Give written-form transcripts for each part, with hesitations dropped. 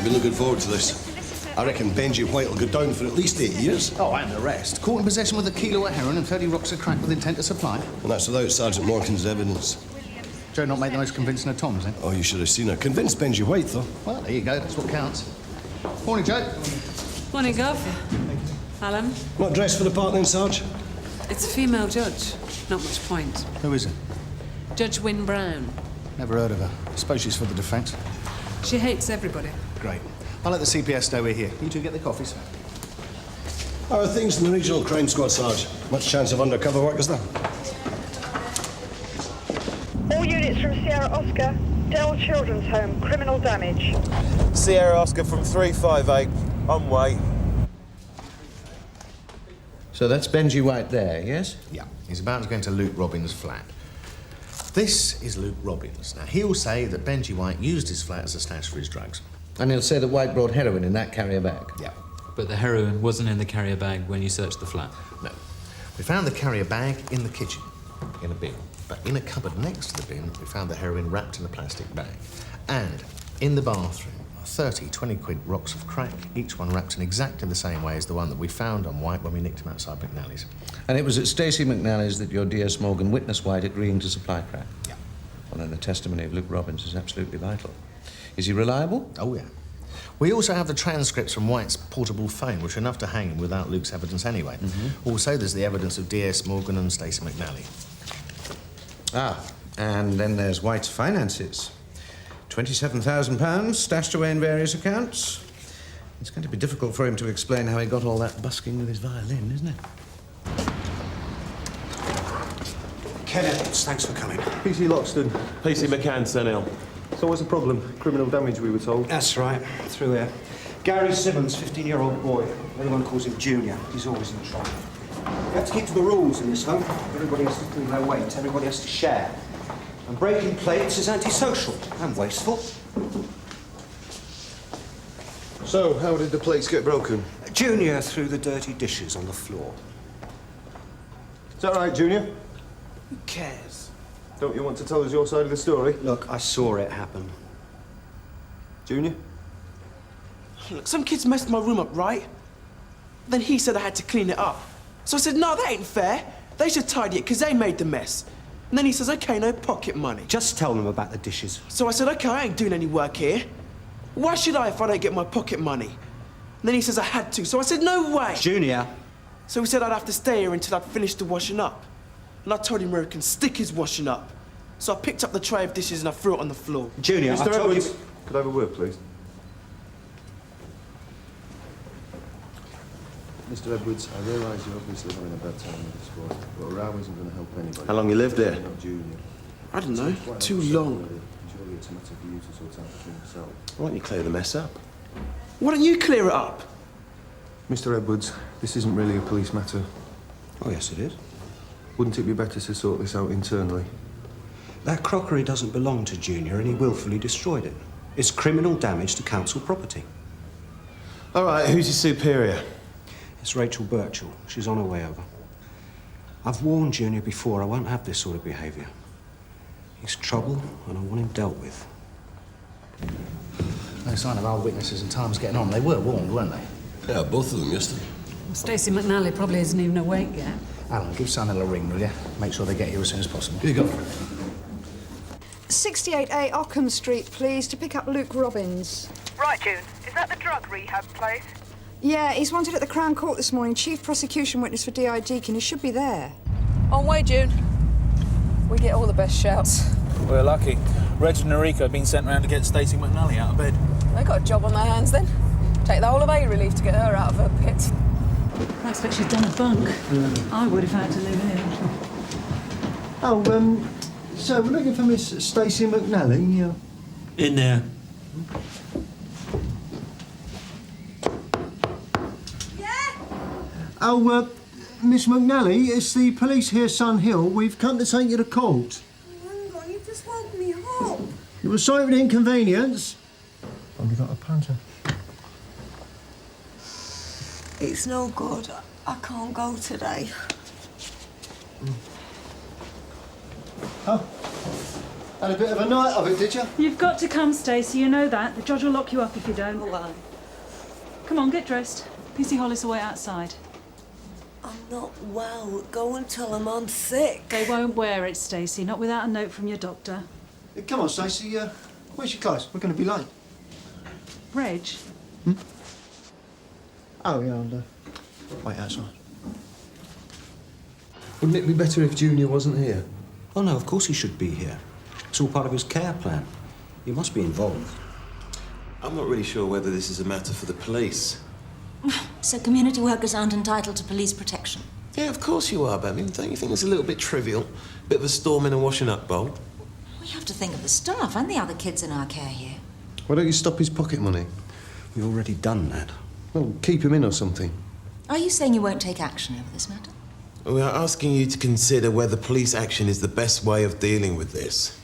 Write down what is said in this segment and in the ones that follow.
I've been looking forward to this. I reckon Benji White will go down for at least 8 years. Oh, and the rest. Caught in possession with a kilo of heroin and 30 rocks of crack with intent to supply. And that's without Sergeant Morgan's evidence. Joe not made the most convincing of Toms, eh? Oh, you should have seen her. Convinced Benji White, though. Well, there you go. That's what counts. Morning, Joe. Morning, Garfield. Alan. Not dressed for the part then, Sarge? It's a female judge. Not much point. Who is it? Judge Wynne Brown. Never heard of her. I suppose she's for the defence. She hates everybody. Great. I'll let the CPS know we're here. You two get the coffees. How are things in the regional crime squad, Sarge? Much chance of undercover work, is there? All units from Sierra Oscar, Dell Children's Home, criminal damage. Sierra Oscar from 358, on way. So that's Benji White there, yes? Yeah. He's about to go into Luke Robbins' flat. This is Luke Robbins. Now, he'll say that Benji White used his flat as a stash for his drugs. And he'll say that White brought heroin in that carrier bag? Yeah. But the heroin wasn't in the carrier bag when you searched the flat? No. We found the carrier bag in the kitchen, in a bin. But in a cupboard next to the bin, we found the heroin wrapped in a plastic bag. And in the bathroom, 30 20-quid rocks of crack, each one wrapped in exactly the same way as the one that we found on White when we nicked him outside McNally's. And it was at Stacey McNally's that your DS Morgan witnessed White agreeing to supply crack? Yeah. Well, then the testimony of Luke Robbins is absolutely vital. Is he reliable? Oh, yeah. We also have the transcripts from White's portable phone, which are enough to hang him without Luke's evidence anyway. Also, there's the evidence of DS Morgan and Stacey McNally. Ah, and then there's White's finances. £27,000 stashed away in various accounts. It's going to be difficult for him to explain how he got all that busking with his violin, isn't it? Ken Evans, thanks for coming. PC Loxton. PC McCann, Surnell. So what's the problem? Criminal damage, we were told. That's right, through here. Gary Simmons, 15-year-old boy. Everyone calls him Junior. He's always in trouble. You have to keep to the rules in this home. Everybody has to pull their weight. Everybody has to share. And breaking plates is antisocial and wasteful. So, how did the plates get broken? Junior threw the dirty dishes on the floor. Is that right, Junior? Who cares? Don't you want to tell us your side of the story? Look, I saw it happen. Junior? Look, some kids messed my room up, right? Then he said I had to clean it up. So I said, no, that ain't fair. They should tidy it, because they made the mess. And then he says, OK, no pocket money. Just tell them about the dishes. So I said, OK, I ain't doing any work here. Why should I if I don't get my pocket money? And then he says I had to. So I said, no way. Junior. So he said I'd have to stay here until I'd finished the washing up. And I told him where he can stick his washing up. So I picked up the tray of dishes and I threw it on the floor. Junior, Mr. I told Edwards, you... could I have a word, please? Mr. Edwards, I realise you're obviously having a bad time with the squad, but a row isn't going to help anybody. How long you lived there? Not Junior. I don't know, too long. Surely it's a matter for you to sort out between yourselves. Why don't you clear the mess up? Why don't you clear it up? Mr. Edwards, this isn't really a police matter. Oh, yes, it is. Wouldn't it be better to sort this out internally? That crockery doesn't belong to Junior and he willfully destroyed it. It's criminal damage to council property. All right, who's your superior? It's Rachel Birchall. She's on her way over. I've warned Junior before I won't have this sort of behaviour. He's trouble and I want him dealt with. No sign of our witnesses and Tom's getting on. They were warned, weren't they? Yeah, both of them yesterday. Stacey McNally probably isn't even awake yet. Alan, give Sonny a ring, will you? Make sure they get here as soon as possible. Here you go. 68A Ockham Street, please, to pick up Luke Robbins. Right, June. Is that the drug rehab place? Yeah, he's wanted at the Crown Court this morning. Chief prosecution witness for D.I. Deakin. He should be there. On way, June. We get all the best shouts. We're lucky. Reg and Narika have been sent round to get Stacey McNally out of bed. They got a job on their hands then. Take the whole of A relief to get her out of her pit. I expect she's done a bunk. I would have had to live here. Oh, so we're looking for Miss Stacey McNally, yeah. In there. Oh, Miss McNally, it's the police here, Sun Hill. We've come to take you to court. Hang on, you just woke me up. You were sorry for the inconvenience. Only got a punter. It's no good. I can't go today. Had a bit of a night of it, did you? You've got to come, Stacey, you know that. The judge will lock you up if you don't. Well, Come on, get dressed. You see Hollis away outside. I'm not well. Go and tell them I'm sick. They won't wear it, Stacey, not without a note from your doctor. Come on, Stacey, where's your clothes? We're going to be late. Reg? Oh, yeah, I'll wait outside. Wouldn't it be better if Junior wasn't here? Oh, no, of course he should be here. It's all part of his care plan. He must be involved. I'm not really sure whether this is a matter for the police. So community workers aren't entitled to police protection? Yeah, of course you are, but I mean, don't you think it's a little bit trivial? Bit of a storm in a washing up bowl? We have to think of the staff and the other kids in our care here. Why don't you stop his pocket money? We've already done that. Well, keep him in or something. Are you saying you won't take action over this matter? We are asking you to consider whether police action is the best way of dealing with this.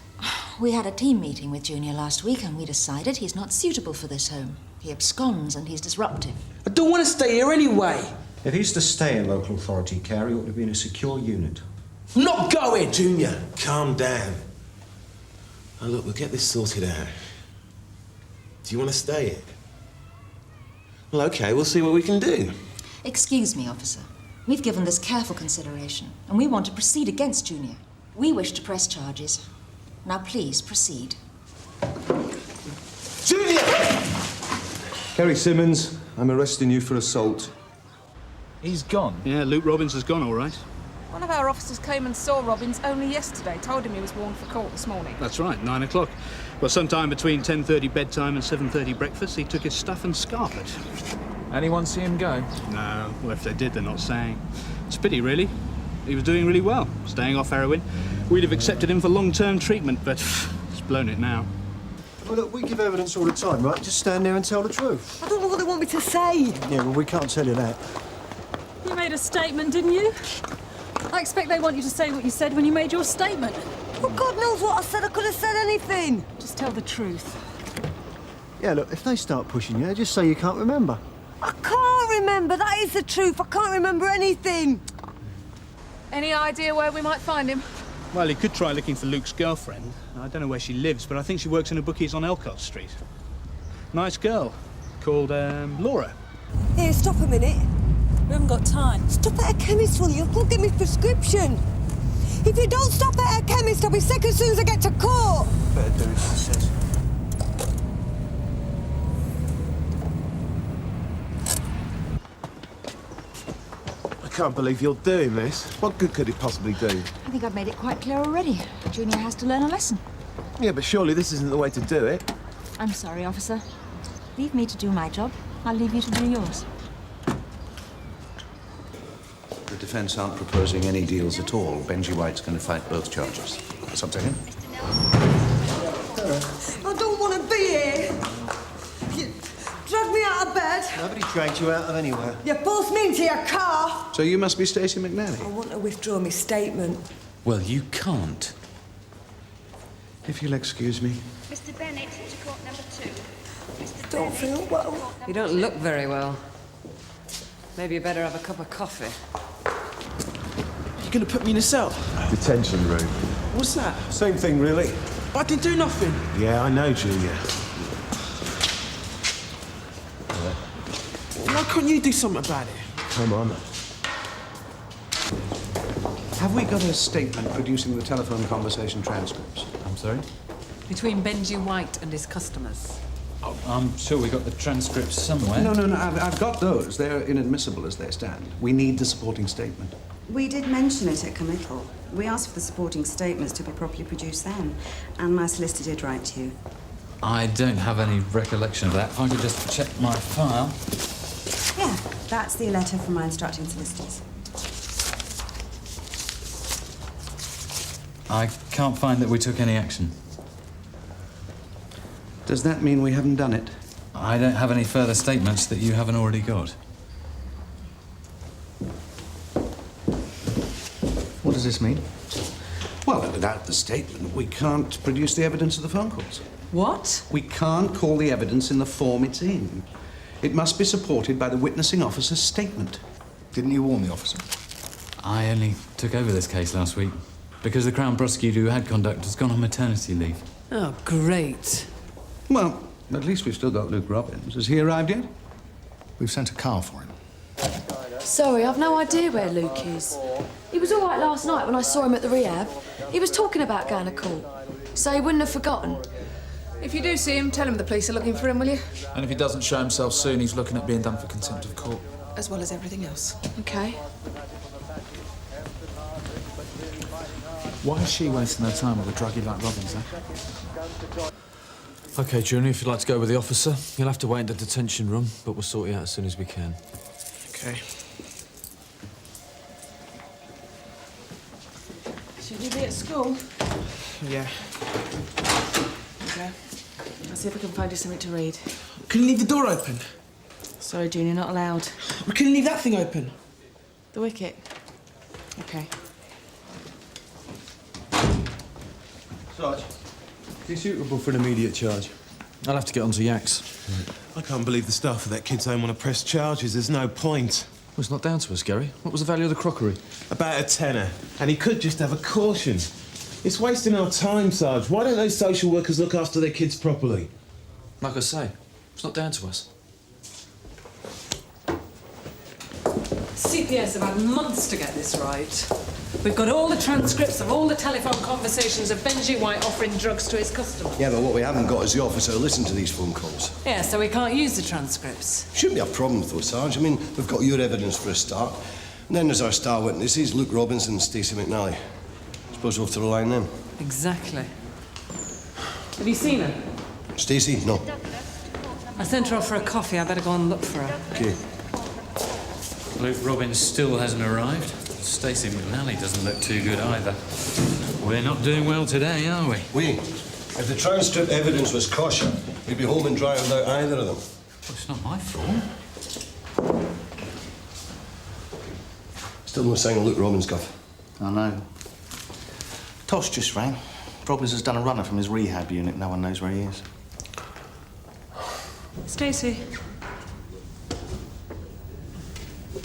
We had a team meeting with Junior last week and we decided he's not suitable for this home. He absconds and he's disruptive. I don't want to stay here anyway. If he's to stay in local authority care, he ought to be in a secure unit. I'm not going! Junior, calm down. Now look, we'll get this sorted out. Do you want to stay here? Well, OK, we'll see what we can do. Excuse me, officer. We've given this careful consideration and we want to proceed against Junior. We wish to press charges. Now, please, proceed. Junior! Kerry Simmons, I'm arresting you for assault. He's gone? Yeah, Luke Robbins has gone, all right. One of our officers came and saw Robbins only yesterday. Told him he was warned for court this morning. That's right, 9 o'clock. Well, sometime between 10:30 bedtime and 7:30 breakfast, he took his stuff and scarpered. Anyone see him go? No, well, if they did, they're not saying. It's a pity, really. He was doing really well, staying off heroin. We'd have accepted him for long-term treatment, but he's blown it now. Well, look, we give evidence all the time, right? Just stand there and tell the truth. I don't know what they want me to say. Yeah, well, we can't tell you that. You made a statement, didn't you? I expect they want you to say what you said when you made your statement. Well, God knows what I said. I could have said anything. Just tell the truth. Yeah, look, if they start pushing you, just say you can't remember. I can't remember. That is the truth. I can't remember anything. Any idea where we might find him? Well, he could try looking for Luke's girlfriend. I don't know where she lives, but I think she works in a bookies on Elcott Street. Nice girl, called, Laura. Here, stop a minute. We haven't got time. Stop at a chemist, will you? I'll get me prescription. If you don't stop at a chemist, I'll be sick as soon as I get to court. Better do as he says. I can't believe you're doing this. What good could it possibly do? I think I've made it quite clear already. Junior has to learn a lesson. Yeah, but surely this isn't the way to do it. I'm sorry, officer. Leave me to do my job. I'll leave you to do yours. The defence aren't proposing any deals at all. Benji White's going to fight both charges. It's up to him. I don't want to be here. You dragged me out of bed. Nobody dragged you out of anywhere. You forced me into your car. So you must be Stacey McNally? I want to withdraw my statement. Well, you can't. If you'll excuse me. Mr. Bennett, to court number 2. Don't feel well. You don't look very well. Maybe you better have a cup of coffee. You're going to put me in a cell? Detention room. What's that? Same thing, really. I didn't do nothing. Yeah, I know, Junior. Why can't you do something about it? Come on. Have we got a statement producing the telephone conversation transcripts? I'm sorry? Between Benji White and his customers. Oh, I'm sure we got the transcripts somewhere. No, I've got those. They're inadmissible as they stand. We need the supporting statement. We did mention it at committal. We asked for the supporting statements to be properly produced then, and my solicitor did write to you. I don't have any recollection of that. If I could just check my file. Yeah, that's the letter from my instructing solicitors. I can't find that we took any action. Does that mean we haven't done it? I don't have any further statements that you haven't already got. What does this mean? Well, without the statement, we can't produce the evidence of the phone calls. What? We can't call the evidence in the form it's in. It must be supported by the witnessing officer's statement. Didn't you warn the officer? I only took over this case last week. Because the Crown prosecutor who had conduct has gone on maternity leave. Oh, great. Well, at least we've still got Luke Robbins. Has he arrived yet? We've sent a car for him. Sorry, I've no idea where Luke is. He was all right last night when I saw him at the rehab. He was talking about going to court, so he wouldn't have forgotten. If you do see him, tell him the police are looking for him, will you? And if he doesn't show himself soon, he's looking at being done for contempt of court. As well as everything else. Okay. Why is she wasting her time with a druggie like Robbins, eh? OK, Junior, if you'd like to go with the officer, you'll have to wait in the detention room, but we'll sort you out as soon as we can. OK. Should you be at school? Yeah. Okay. I'll see if I can find you something to read. Can you leave the door open? Sorry, Junior, not allowed. We can leave that thing open. The wicket. Okay. Sarge, he's suitable for an immediate charge. I'll have to get onto Yaks. I can't believe the staff at that kid's home want to press charges. There's no point. Well, it's not down to us, Gary. What was the value of the crockery? About a tenner. And he could just have a caution. It's wasting our time, Sarge. Why don't those social workers look after their kids properly? Like I say, it's not down to us. CPS have had months to get this right. We've got all the transcripts of all the telephone conversations of Benji White offering drugs to his customers. Yeah, but what we haven't got is the officer to listen to these phone calls. Yeah, so we can't use the transcripts. Shouldn't be a problem, though, Sarge. I mean, we've got your evidence for a start. And then there's our star witnesses, Luke Robbins and Stacey McNally. Suppose we'll have to rely on them. Exactly. Have you seen her? Stacey? No. I sent her off for a coffee. I better go and look for her. OK. Luke Robbins still hasn't arrived. Stacey McNally doesn't look too good either. We're not doing well today, are we? If the transcript evidence was kosher, we'd be home and dry without either of them. Well, it's not my fault. Still no sign of Luke Robbins, Guff. I know. Tosh just rang. Robbins has done a runner from his rehab unit. No one knows where he is. Stacey.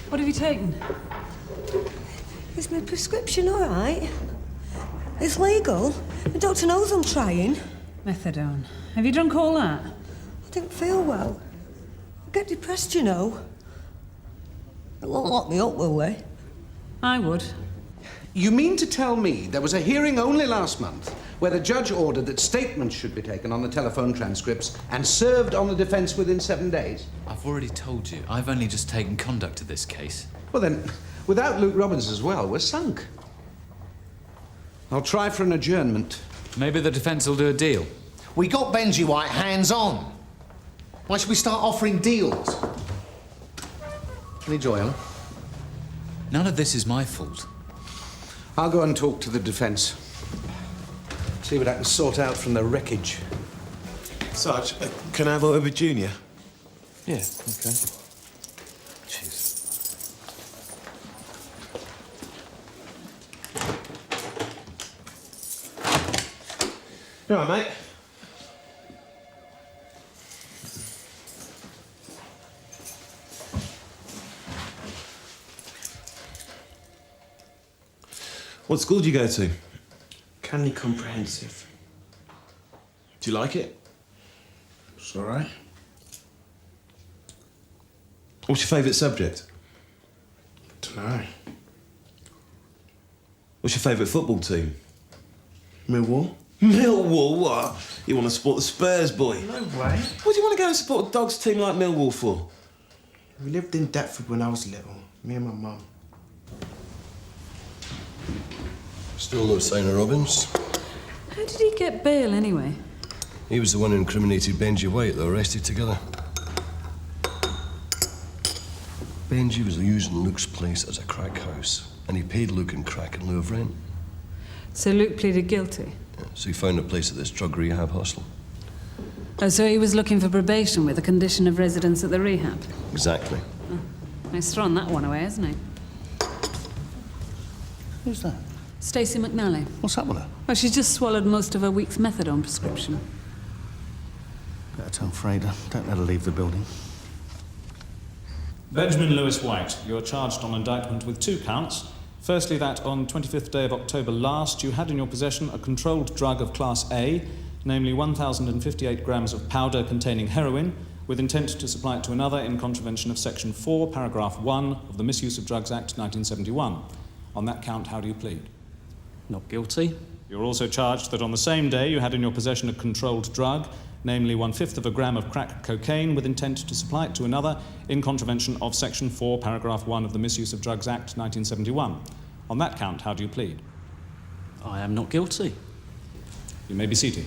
What have you taken? Is my prescription all right? It's legal. The doctor knows I'm trying. Methadone. Have you drunk all that? I don't feel well. I get depressed, you know. They won't lock me up, will they? I would. You mean to tell me there was a hearing only last month where the judge ordered that statements should be taken on the telephone transcripts and served on the defence within 7 days? I've already told you. I've only just taken conduct of this case. Well then, without Luke Robbins as well, we're sunk. I'll try for an adjournment. Maybe the defence will do a deal. We got Benji White hands-on. Why should we start offering deals? Any joy, Ellen? None of this is my fault. I'll go and talk to the defence. See what I can sort out from the wreckage. Sarge, can I have a word with Junior? Yeah, OK. You all right, mate? What school do you go to? Canley Comprehensive. Do you like it? It's all right. What's your favourite subject? Dunno. What's your favourite football team? Millwall. Millwall? What? You want to support the Spurs, boy? No way. What do you want to go and support a dog's team like Millwall for? We lived in Deptford when I was little. Me and my mum. Still no sign of Robbins. How did he get bail, anyway? He was the one who incriminated Benji White. They were arrested together. Benji was using Luke's place as a crack house, and he paid Luke in crack in lieu of rent. So Luke pleaded guilty? Yeah, so he found a place at this drug rehab hostel. Oh, so he was looking for probation with a condition of residence at the rehab? Exactly. Oh, he's thrown that one away, hasn't he? Who's that? Stacey McNally. What's up with her? Well, she's just swallowed most of her week's methadone prescription. Better tell Freda. Don't let her leave the building. Benjamin Lewis White, you're charged on indictment with 2 counts Firstly, that on 25th day of October last, you had in your possession a controlled drug of Class A, namely 1,058 grams of powder containing heroin, with intent to supply it to another in contravention of Section 4, Paragraph 1 of the Misuse of Drugs Act 1971. On that count, how do you plead? Not guilty. You're also charged that on the same day you had in your possession a controlled drug, namely 1/5 of a gram of crack cocaine, with intent to supply it to another in contravention of Section 4, Paragraph 1 of the Misuse of Drugs Act 1971. On that count, how do you plead? I am not guilty. You may be seated.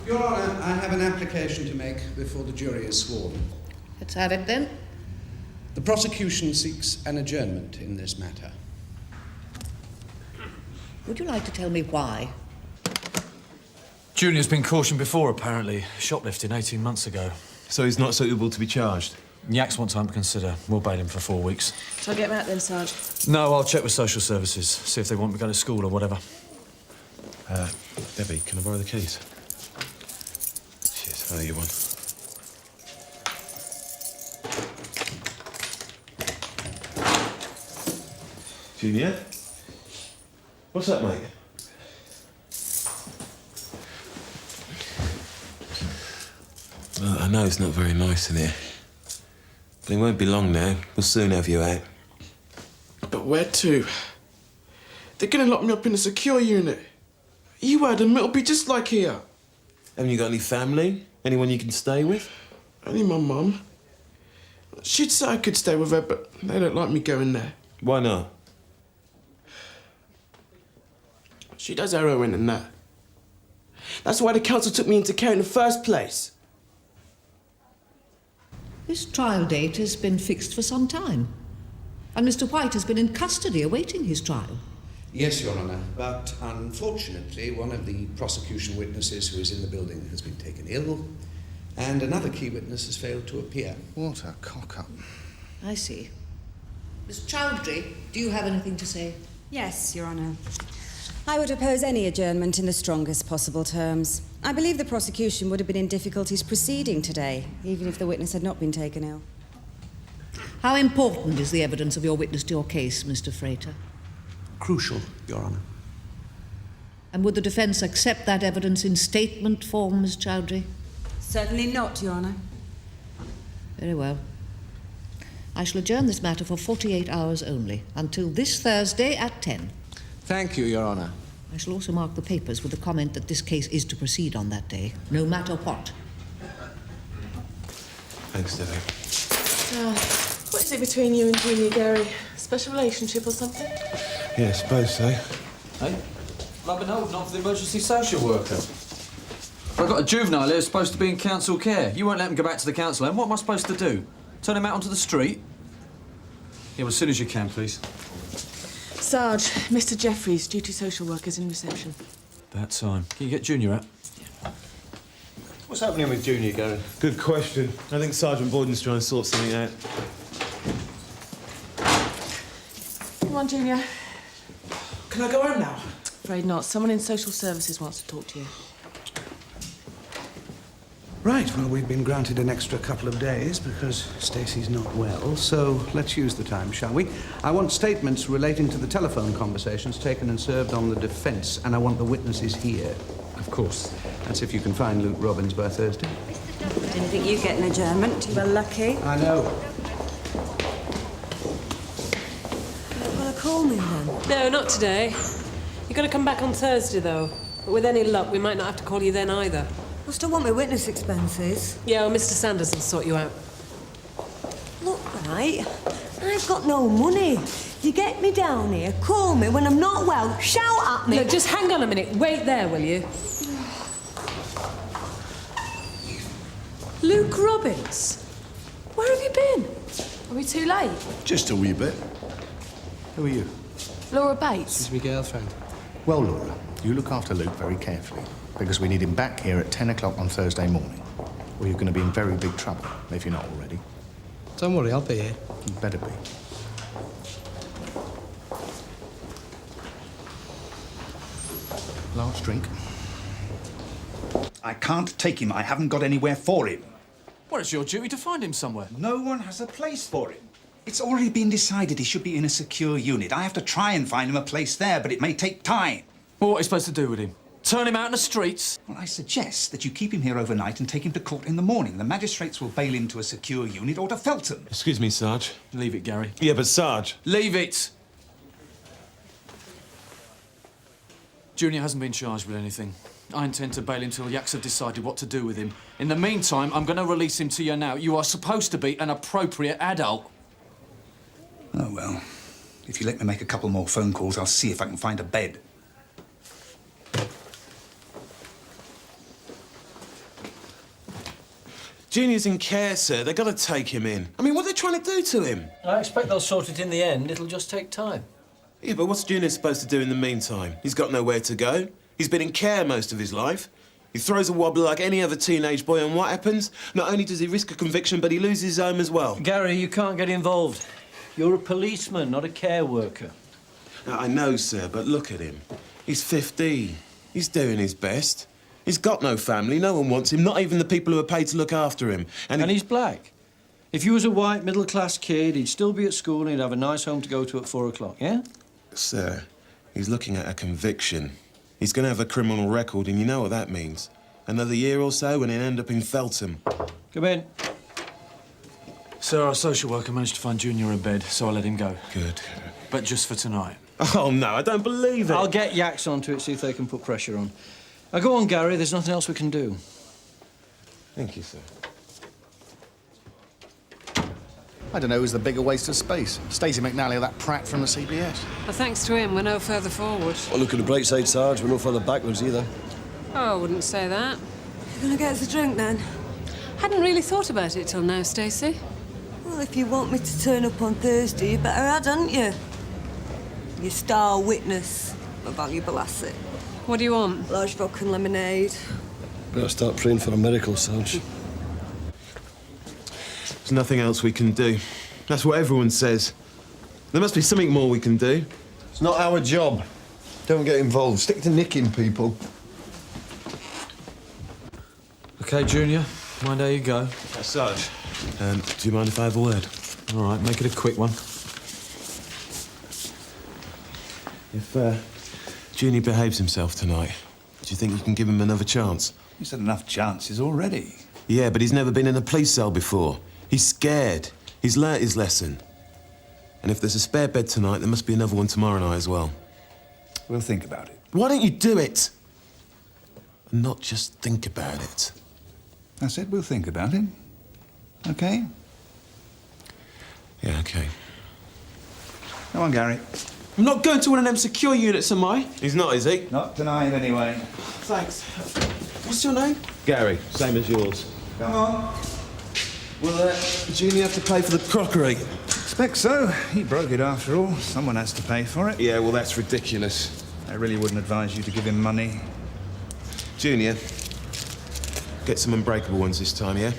Your Honour, I have an application to make before the jury is sworn. Let's have it then. The prosecution seeks an adjournment in this matter. Would you like to tell me why? Junior's been cautioned before, apparently. Shoplifting 18 months ago. So he's not suitable to be charged? Yaks want time to consider. We'll bail him for 4 weeks. Shall I get him out then, Sarge? No, I'll check with social services, see if they want me to go to school or whatever. Debbie, can I borrow the keys? Cheers, I'll you one. Junior? What's up, mate? Well, I know it's not very nice in here. But it won't be long now. We'll soon have you out. But where to? They're gonna lock me up in a secure unit. You heard them, it'll be just like here. Haven't you got any family? Anyone you can stay with? Only my mum. She'd say I could stay with her, but they don't like me going there. Why not? She does heroin and that. That's why the council took me into care in the first place. This trial date has been fixed for some time. And Mr. White has been in custody awaiting his trial. Yes, Your Honour, but unfortunately one of the prosecution witnesses who is in the building has been taken ill, and another key witness has failed to appear. What a cock-up. I see. Miss Chowdhury, do you have anything to say? Yes, Your Honour. I would oppose any adjournment in the strongest possible terms. I believe the prosecution would have been in difficulties proceeding today, even if the witness had not been taken ill. How important is the evidence of your witness to your case, Mr. Frater? Crucial, Your Honour. And would the defence accept that evidence in statement form, Miss Chowdhury? Certainly not, Your Honour. Very well. I shall adjourn this matter for 48 hours only, until this Thursday at 10. Thank you, Your Honour. I shall also mark the papers with the comment that this case is to proceed on that day, no matter what. Thanks, Debbie. What is it between you and Junior, Gary? Special relationship or something? Yeah, I suppose so. Hey, I've been holding on for the emergency social worker. I've got a juvenile here who's supposed to be in council care. You won't let him go back to the council home. What am I supposed to do? Turn him out onto the street? Yeah, well, as soon as you can, please. Sarge, Mr. Jeffries, duty social workers in reception. About time. Can you get Junior out? What's happening with Junior, Gary? Good question. I think Sergeant Boyden's trying to sort something out. Come on, Junior. Can I go home now? Afraid not. Someone in social services wants to talk to you. Right, well, we've been granted an extra couple of days because Stacey's not well, so let's use the time, shall we? I want statements relating to the telephone conversations taken and served on the defence, and I want the witnesses here. Of course. That's if you can find Luke Robbins by Thursday. Didn't think you'd get an adjournment. You were lucky. I know. Well, call me then. No, not today. You've got to come back on Thursday, though. But with any luck, we might not have to call you then either. I still want my witness expenses. Yeah, well, Mr. Sanders will sort you out. Look, right, I've got no money. You get me down here, call me when I'm not well, shout at me. Look, just hang on a minute. Wait there, will you? Luke Robbins? Where have you been? Are we too late? Just a wee bit. Who are you? Laura Bates. She's my girlfriend. Well, Laura, you look after Luke very carefully, because we need him back here at 10 o'clock on Thursday morning, or you're going to be in very big trouble, if you're not already. Don't worry, I'll be here. You better be. Last drink. I can't take him. I haven't got anywhere for him. Well, it's your duty to find him somewhere. No one has a place for him. It's already been decided he should be in a secure unit. I have to try and find him a place there, but it may take time. Well, what are you supposed to do with him? Turn him out in the streets? Well, I suggest that you keep him here overnight and take him to court in the morning. The magistrates will bail him to a secure unit or to Feltham. Excuse me, Sarge. Leave it, Gary. Yeah, but Sarge... Leave it! Junior hasn't been charged with anything. I intend to bail him till Yaks have decided what to do with him. In the meantime, I'm going to release him to you now. You are supposed to be an appropriate adult. Oh, well. If you let me make a couple more phone calls, I'll see if I can find a bed. Junior's in care, sir. They've got to take him in. I mean, what are they trying to do to him? I expect they'll sort it in the end. It'll just take time. Yeah, but what's Junior supposed to do in the meantime? He's got nowhere to go. He's been in care most of his life. He throws a wobbler like any other teenage boy, and what happens? Not only does he risk a conviction, but he loses his home as well. Gary, you can't get involved. You're a policeman, not a care worker. Now, I know, sir, but look at him. He's 15. He's doing his best. He's got no family. No one wants him, not even the people who are paid to look after him. And he's black. If you was a white, middle-class kid, he'd still be at school and he'd have a nice home to go to at 4 o'clock, yeah? Sir, he's looking at a conviction. He's going to have a criminal record, and you know what that means. Another year or so, and he'll end up in Feltham. Come in. Sir, our social worker managed to find Junior a bed, so I let him go. Good. But just for tonight. Oh, no, I don't believe it. I'll get Yaks onto it, see if they can put pressure on. Now, go on, Gary. There's nothing else we can do. Thank you, sir. I don't know who's the bigger waste of space, Stacey McNally or that prat from the CBS. Well, thanks to him, we're no further forward. Well, look at the bright side, Sarge. We're no further backwards either. Oh, I wouldn't say that. You're gonna get us a drink then? Hadn't really thought about it till now, Stacey. Well, if you want me to turn up on Thursday, you better add, hadn't you? Your star witness, a valuable asset. What do you want? Large vodka and lemonade. Better start praying for a miracle, Sarge. There's nothing else we can do. That's what everyone says. There must be something more we can do. It's not our job. Don't get involved. Stick to nicking people. OK, Junior. Mind how you go. Sarge. Do you mind if I have a word? All right, make it a quick one. If Junior behaves himself tonight, do you think you can give him another chance? He's had enough chances already. Yeah, but he's never been in a police cell before. He's scared. He's learnt his lesson. And if there's a spare bed tonight, there must be another one tomorrow night as well. We'll think about it. Why don't you do it? And not just think about it. I said we'll think about it. OK? Yeah, OK. Come on, Gary. I'm not going to one of them secure units, am I? He's not, is he? Not tonight, anyway. Thanks. What's your name? Gary, same as yours. Come on. Will Junior have to pay for the crockery? Expect so. He broke it after all. Someone has to pay for it. Yeah, well, that's ridiculous. I really wouldn't advise you to give him money. Junior, get some unbreakable ones this time, yeah?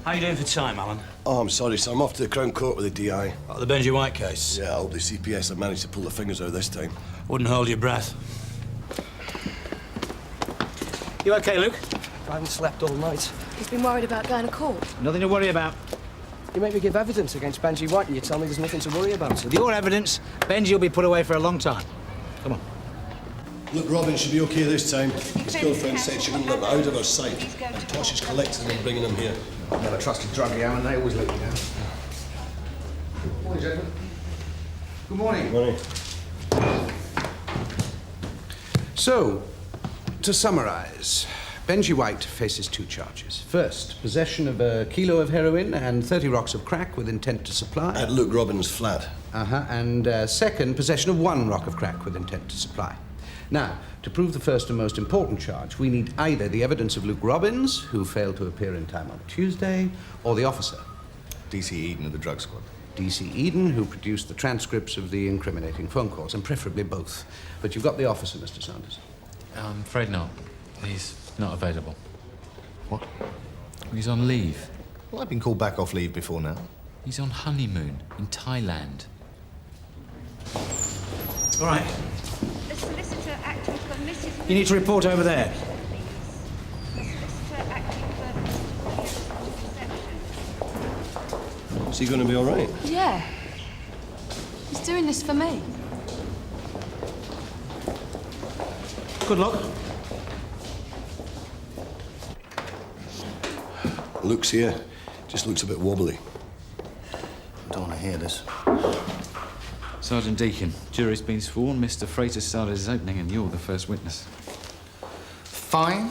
How you doing for time, Alan? Oh, I'm sorry, sir. I'm off to the Crown Court with the DI. The Benji White case? Yeah, I hope the CPS have managed to pull the fingers out this time. Wouldn't hold your breath. You OK, Luke? I haven't slept all night. He's been worried about going to court. Nothing to worry about. You make me give evidence against Benji White and you tell me there's nothing to worry about. With your evidence, Benji will be put away for a long time. Come on. Look, Robin should be OK this time. His girlfriend said she wouldn't let him out of her sight. And Tosh is collecting them and bringing them here. Never trusted druggy, Alan. They always let you down. Morning, gentlemen. Good morning. Morning. So, to summarise, Benji White faces 2 charges. First, possession of a kilo of heroin and 30 rocks of crack with intent to supply. At Luke Robin's flat. And second, possession of 1 rock of crack with intent to supply. Now, to prove the first and most important charge, we need either the evidence of Luke Robbins, who failed to appear in time on Tuesday, or the officer. D.C. Eden of the drug squad. D.C. Eden, who produced the transcripts of the incriminating phone calls, and preferably both. But you've got the officer, Mr. Sanders. I'm afraid not. He's not available. What? He's on leave. Well, I've been called back off leave before now. He's on honeymoon in Thailand. All right. The solicitor acting for Mrs. You need to report over there. The solicitor acting for Is he going to be all right? Yeah. He's doing this for me. Good luck. Luke's here. Just looks a bit wobbly. I don't want to hear this. Sergeant Deacon, jury's been sworn. Mr. Frater started his opening, and you're the first witness. Fine.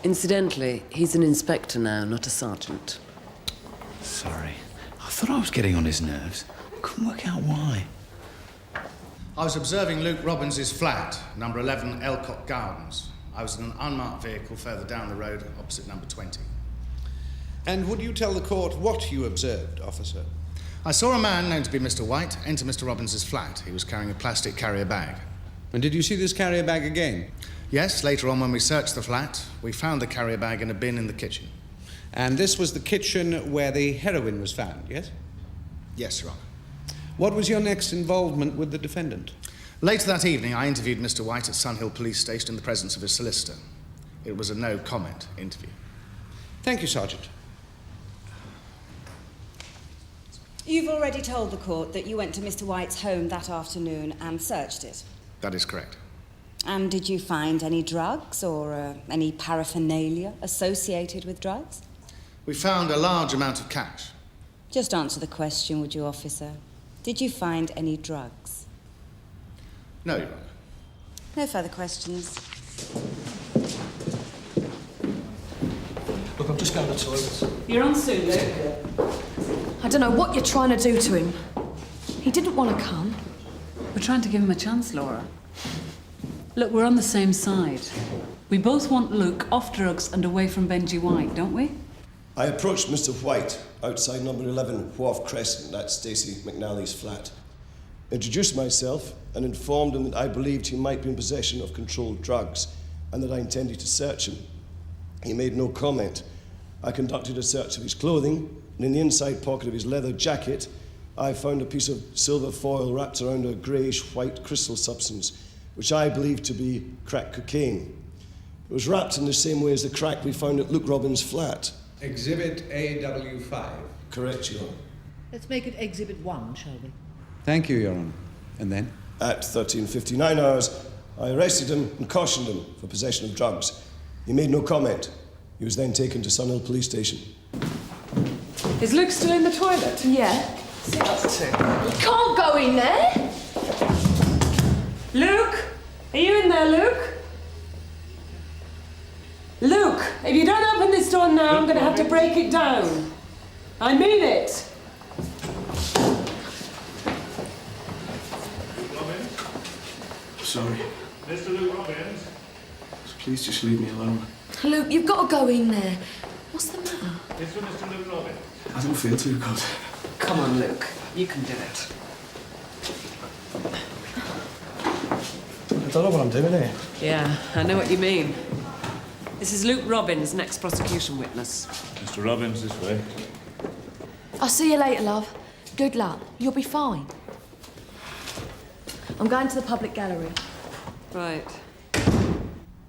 Incidentally, he's an inspector now, not a sergeant. Sorry. I thought I was getting on his nerves. Couldn't work out why. I was observing Luke Robbins' flat, number 11 Elcock Gardens. I was in an unmarked vehicle further down the road, opposite number 20. And would you tell the court what you observed, officer? I saw a man known to be Mr. White enter Mr. Robbins' flat. He was carrying a plastic carrier bag. And did you see this carrier bag again? Yes, later on when we searched the flat, we found the carrier bag in a bin in the kitchen. And this was the kitchen where the heroin was found, yes? Yes, Your Honour. What was your next involvement with the defendant? Later that evening, I interviewed Mr. White at Sunhill Police Station in the presence of his solicitor. It was a no-comment interview. Thank you, Sergeant. You've already told the court that you went to Mr. White's home that afternoon and searched it. That is correct. And did you find any drugs or any paraphernalia associated with drugs? We found a large amount of cash. Just answer the question, would you, officer? Did you find any drugs? No, Your Honour. No further questions. Look, I'm just going to the toilet. You're on soon, Luke. I don't know what you're trying to do to him. He didn't want to come. We're trying to give him a chance, Laura. Look, we're on the same side. We both want Luke off drugs and away from Benji White, don't we? I approached Mr. White outside number 11 Wharf Crescent at Stacey McNally's flat. Introduced myself and informed him that I believed he might be in possession of controlled drugs and that I intended to search him. He made no comment. I conducted a search of his clothing, and in the inside pocket of his leather jacket, I found a piece of silver foil wrapped around a greyish-white crystal substance, which I believed to be crack cocaine. It was wrapped in the same way as the crack we found at Luke Robbins' flat. Exhibit AW5. Correct, Your Honour. Let's make it Exhibit 1, shall we? Thank you, Your Honour. And then? At 13:59 hours, I arrested him and cautioned him for possession of drugs. He made no comment. He was then taken to Sunhill Police Station. Is Luke still in the toilet? Yeah. What's he up to? You can't go in there. Luke! Are you in there, Luke? Luke, if you don't open this door now, I'm going to have to break it down. I mean it. Sorry. Mr. Luke Robbins. Please just leave me alone. Luke, you've got to go in there. What's the matter? It's for Mr. Luke Robbins. I don't feel too good. Come on, Luke. You can do it. I don't know what I'm doing here. Yeah, I know what you mean. This is Luke Robbins, next prosecution witness. Mr. Robbins, this way. I'll see you later, love. Good luck. You'll be fine. I'm going to the public gallery. Right.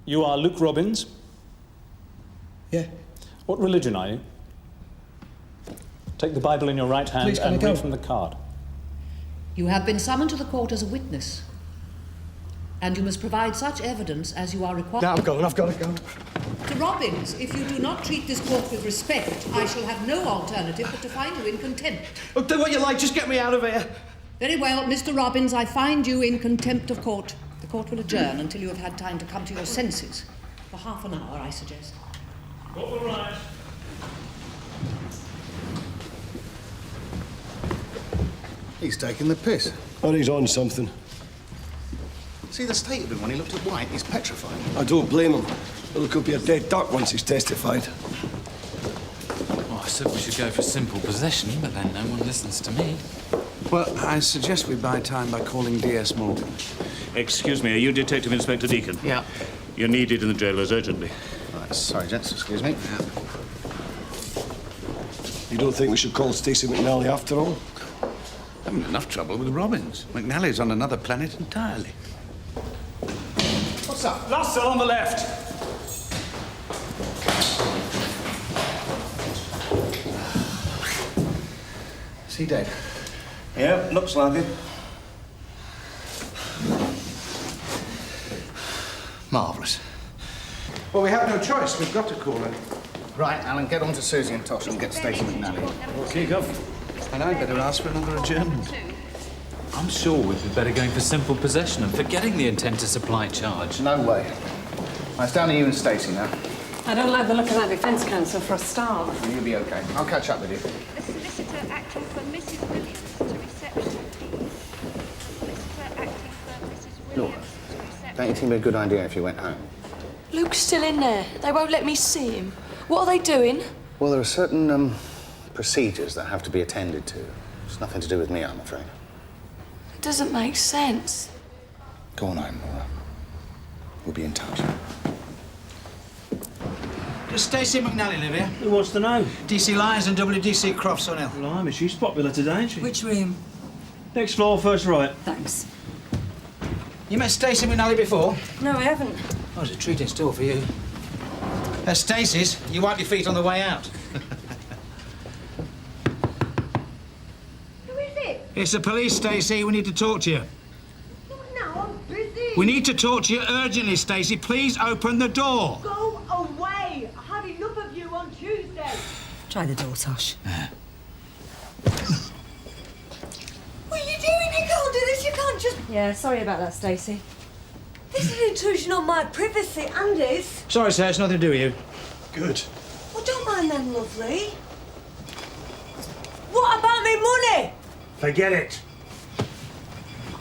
You are Luke Robbins? Yeah. What religion are you? Take the Bible in your right hand Please, can I and go? read from the card. You have been summoned to the court as a witness. And you must provide such evidence as you are required. Now I'm going, I've got to go. Mr. Robbins, if you do not treat this court with respect, I shall have no alternative but to find you in contempt. Oh, do what you like, just get me out of here. Very well, Mr. Robbins, I find you in contempt of court. The court will adjourn until you have had time to come to your senses. For half an hour, I suggest. All right. He's taking the piss. Oh, he's on something. See the state of him when he looked at White? He's petrified. I don't blame him. Well, he could be a dead duck once he's testified. Well, I said we should go for simple possession, but then no one listens to me. Well, I suggest we buy time by calling DS Morgan. Excuse me, are you Detective Inspector Deacon? Yeah. You're needed in the jailers urgently. Right, sorry, gents, excuse me. You don't think we should call Stacey McNally after all? Having enough trouble with Robbins. McNally's on another planet entirely. What's up? Last cell on the left. Is he dead? Yeah, looks like it. Marvellous. Well, we have no choice. We've got to call her. Right, Alan, get on to Susie and Tosh and get Stacey McNally. Okay, Gov. And I'd better ask for another adjournment. I'm sure we'd be better going for simple possession and forgetting the intent to supply charge. No way. Right, it's down to you and Stacey now. I don't like the look of that defence counsel for a start. Well, you'll be okay. I'll catch up with you. The solicitor acting for Mrs. Williams to reception, please. Solicitor acting for Mrs. Laura, Williams to reception. don't you think it'd be a good idea if you went home? Luke's still in there. They won't let me see him. What are they doing? Well, there are certain, procedures that have to be attended to. It's nothing to do with me, I'm afraid. It doesn't make sense. Go on home, Laura. We'll be in touch. Does Stacey McNally live here? Who wants to know? DC Lyons and WDC Crofts on Hill. Blimey, she's popular today, ain't she? Which room? Next floor, first right. Thanks. You met Stacey McNally before? No, I haven't. Oh, there's a treat in store for you. That's Stacey's. You wipe your feet on the way out. Who is it? It's the police, Stacey. We need to talk to you. No, I'm busy. We need to talk to you urgently, Stacey. Please open the door. Go away. I had enough of you on Tuesday. Try the door, Tosh. What are you doing? You can't do this. You can't just... Yeah, sorry about that, Stacey. This is an intrusion on my privacy and his. Sorry, sir. It's nothing to do with you. Good. Well, don't mind them, lovely. What about me money? Forget it.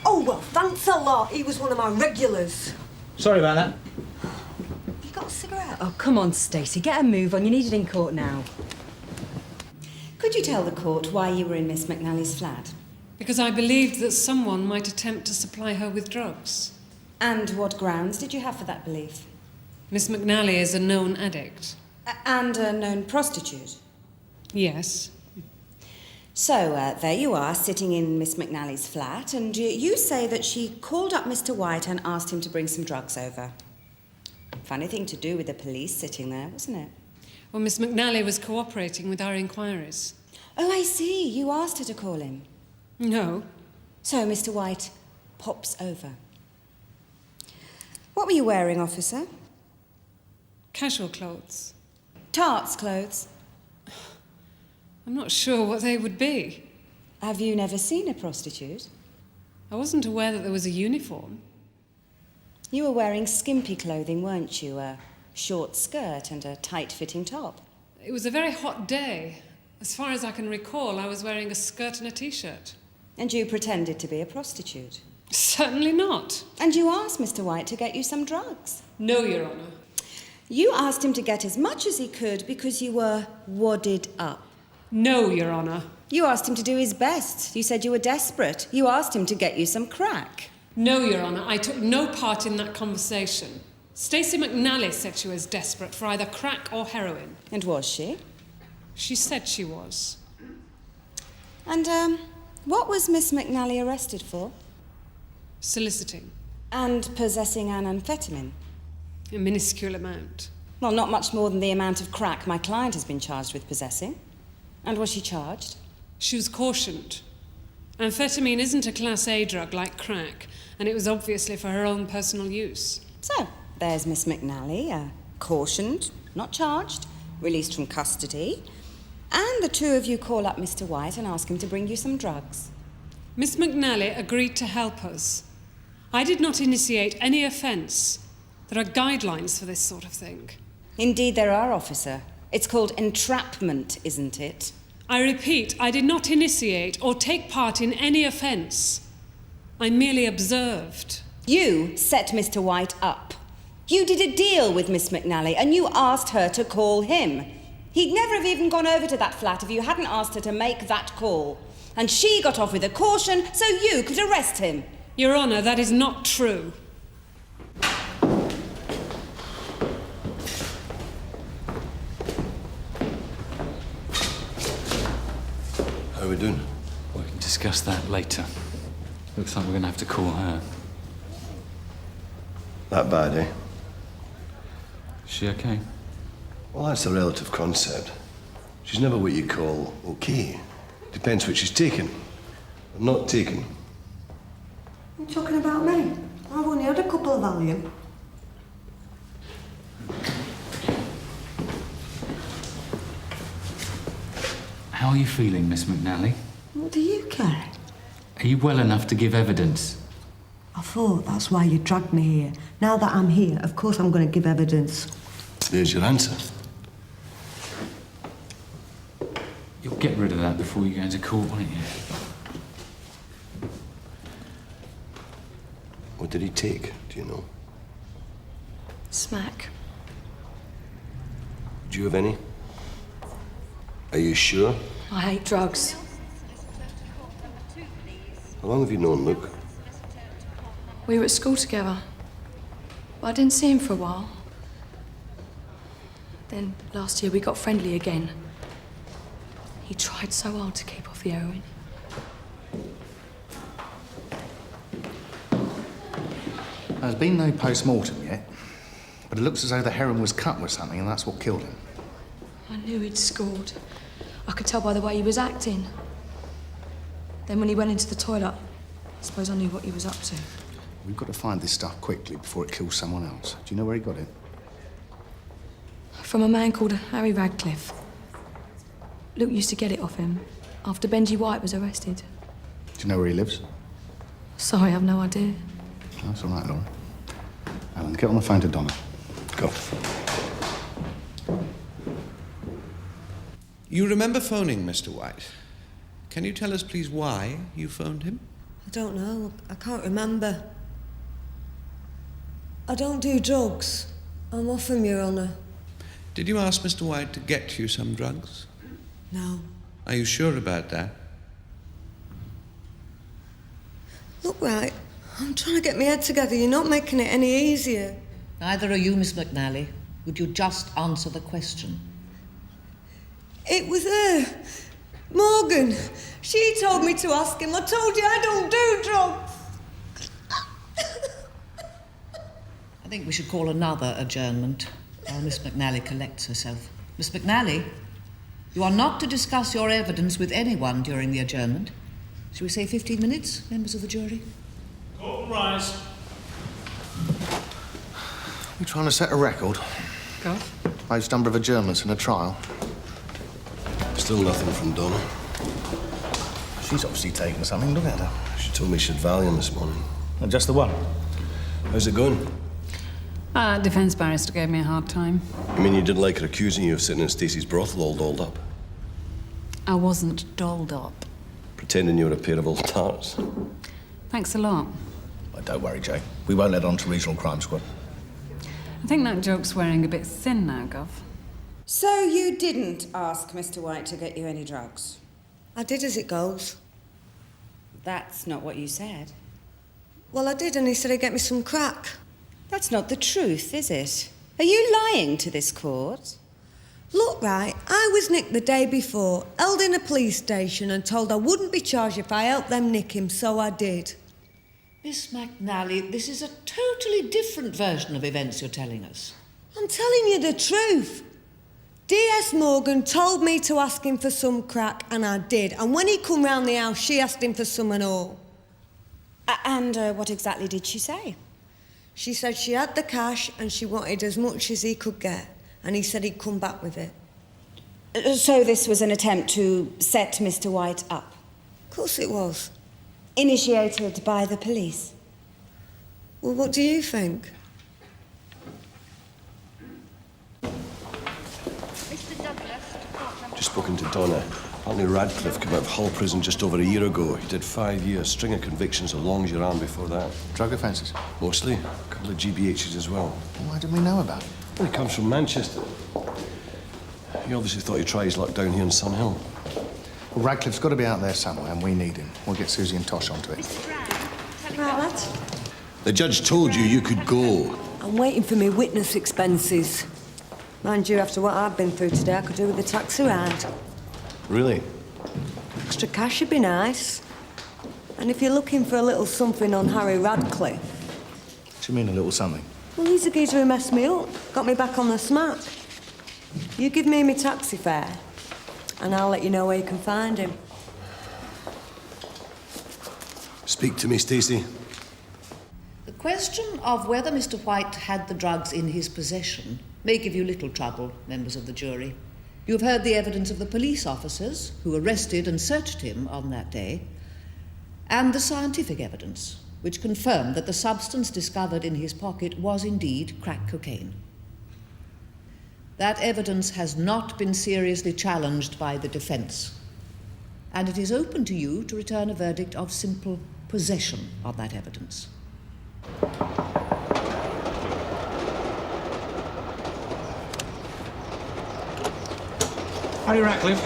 Oh, well, thanks a lot. He was one of my regulars. Sorry about that. You got a cigarette? Oh, come on, Stacey. Get a move on. You need it in court now. Could you tell the court why you were in Miss McNally's flat? Because I believed that someone might attempt to supply her with drugs. And what grounds did you have for that belief? Miss McNally is a known addict. And a known prostitute? Yes. So, there you are, sitting in Miss McNally's flat, and you say that she called up Mr. White and asked him to bring some drugs over. Funny thing to do with the police sitting there, wasn't it? Well, Miss McNally was cooperating with our inquiries. Oh, I see. You asked her to call him. No. So, Mr. White pops over. What were you wearing, officer? Casual clothes. Tart's clothes? I'm not sure what they would be. Have you never seen a prostitute? I wasn't aware that there was a uniform. You were wearing skimpy clothing, weren't you? A short skirt and a tight-fitting top. It was a very hot day. As far as I can recall, I was wearing a skirt and a t-shirt. And you pretended to be a prostitute? Certainly not. And you asked Mr. White to get you some drugs? No, Your Honour. You asked him to get as much as he could because you were wadded up? No, Your Honour. You asked him to do his best. You said you were desperate. You asked him to get you some crack. No, Your Honour. I took no part in that conversation. Stacey McNally said she was desperate for either crack or heroin. And was she? She said she was. And, what was Miss McNally arrested for? Soliciting. And possessing an amphetamine? A minuscule amount. Well, not much more than the amount of crack my client has been charged with possessing. And was she charged? She was cautioned. Amphetamine isn't a Class A drug like crack, and it was obviously for her own personal use. So, there's Miss McNally, cautioned, not charged, released from custody, and the two of you call up Mr. White and ask him to bring you some drugs. Miss McNally agreed to help us. I did not initiate any offence. There are guidelines for this sort of thing. Indeed there are, officer. It's called entrapment, isn't it? I repeat, I did not initiate or take part in any offence. I merely observed. You set Mr. White up. You did a deal with Miss McNally and you asked her to call him. He'd never have even gone over to that flat if you hadn't asked her to make that call. And she got off with a caution so you could arrest him. Your Honour, that is not true. we doing? We can discuss that later. Looks like we're going to have to call her. That bad, eh? Is she okay? Well, that's a relative concept. She's never what you call okay. Depends what she's taken or not taken. You talking about me? I've only had a couple of Valium. How are you feeling, Miss McNally? What do you care? Are you well enough to give evidence? I thought that's why you dragged me here. Now that I'm here, of course I'm going to give evidence. There's your answer. You'll get rid of that before you go into court, won't you? What did he take, do you know? Smack. Do you have any? Are you sure? I hate drugs. How long have you known Luke? We were at school together. But I didn't see him for a while. Then last year we got friendly again. He tried so hard to keep off the heroin. There's been no post-mortem yet, but it looks as though the heroin was cut with something and that's what killed him. I knew he'd scored. I could tell by the way he was acting. Then when he went into the toilet, I suppose I knew what he was up to. We've got to find this stuff quickly before it kills someone else. Do you know where he got it? From a man called Harry Radcliffe. Luke used to get it off him after Benji White was arrested. Do you know where he lives? Sorry, I've no idea. That's all right, Laura. Alan, get on the phone to Donna. Go. You remember phoning Mr. White? Can you tell us, please, why you phoned him? I don't know. I can't remember. I don't do drugs. I'm off from Your Honour. Did you ask Mr. White to get you some drugs? No. Are you sure about that? Look, right, I'm trying to get my head together. You're not making it any easier. Neither are you, Miss McNally. Would you just answer the question? It was her. Morgan. She told me to ask him. I told you I don't do drugs. I think we should call another adjournment while Miss McNally collects herself. Miss McNally, you are not to discuss your evidence with anyone during the adjournment. Shall we say 15 minutes, members of the jury? Court will rise. We're trying to set a record. Go. Most number of adjournments in a trial. Still nothing from Donna. She's obviously taken something. Look at her. She told me she had Valium this morning. And just the one. How's it going? Defence barrister gave me a hard time. You mean you didn't like her accusing you of sitting in Stacey's brothel all dolled up? I wasn't dolled up. Pretending you were a pair of old tarts? Thanks a lot. Well, don't worry, Jay. We won't let on to Regional Crime Squad. I think that joke's wearing a bit thin now, Gov. So you didn't ask Mr. White to get you any drugs? I did as it goes. That's not what you said. Well, I did, and he said he'd get me some crack. That's not the truth, is it? Are you lying to this court? Look, right, I was nicked the day before, held in a police station and told I wouldn't be charged if I helped them nick him, so I did. Miss McNally, this is a totally different version of events you're telling us. I'm telling you the truth. D.S. Morgan told me to ask him for some crack, and I did. And when he come round the house, she asked him for some and all. And what exactly did she say? She said she had the cash and she wanted as much as he could get. And he said he'd come back with it. So this was an attempt to set Mr. White up? Of course it was. Initiated by the police? Well, what do you think? Just spoken to Donna. Apparently Radcliffe came out of Hull prison just over a year ago. He did 5 years, string of convictions, as long as your arm before that. Drug offences? Mostly. A couple of GBHs as well. Why didn't we know about it? Well, he comes from Manchester. He obviously thought he'd try his luck down here in Sun Hill. Well, Radcliffe's got to be out there somewhere, and we need him. We'll get Susie and Tosh onto it. Right, lads. The judge told you could go. I'm waiting for me witness expenses. Mind you, after what I've been through today, I could do with a taxi ride. Really? extra cash would be nice. And if you're looking for a little something on Harry Radcliffe... What do you mean, a little something? Well, he's a geezer who messed me up. Got me back on the smack. You give me my taxi fare, and I'll let you know where you can find him. Speak to me, Stacey. The question of whether Mr. White had the drugs in his possession may give you little trouble, members of the jury. You have heard the evidence of the police officers who arrested and searched him on that day, and the scientific evidence, which confirmed that the substance discovered in his pocket was indeed crack cocaine. That evidence has not been seriously challenged by the defence, and it is open to you to return a verdict of simple possession of that evidence. Harry Ratcliffe.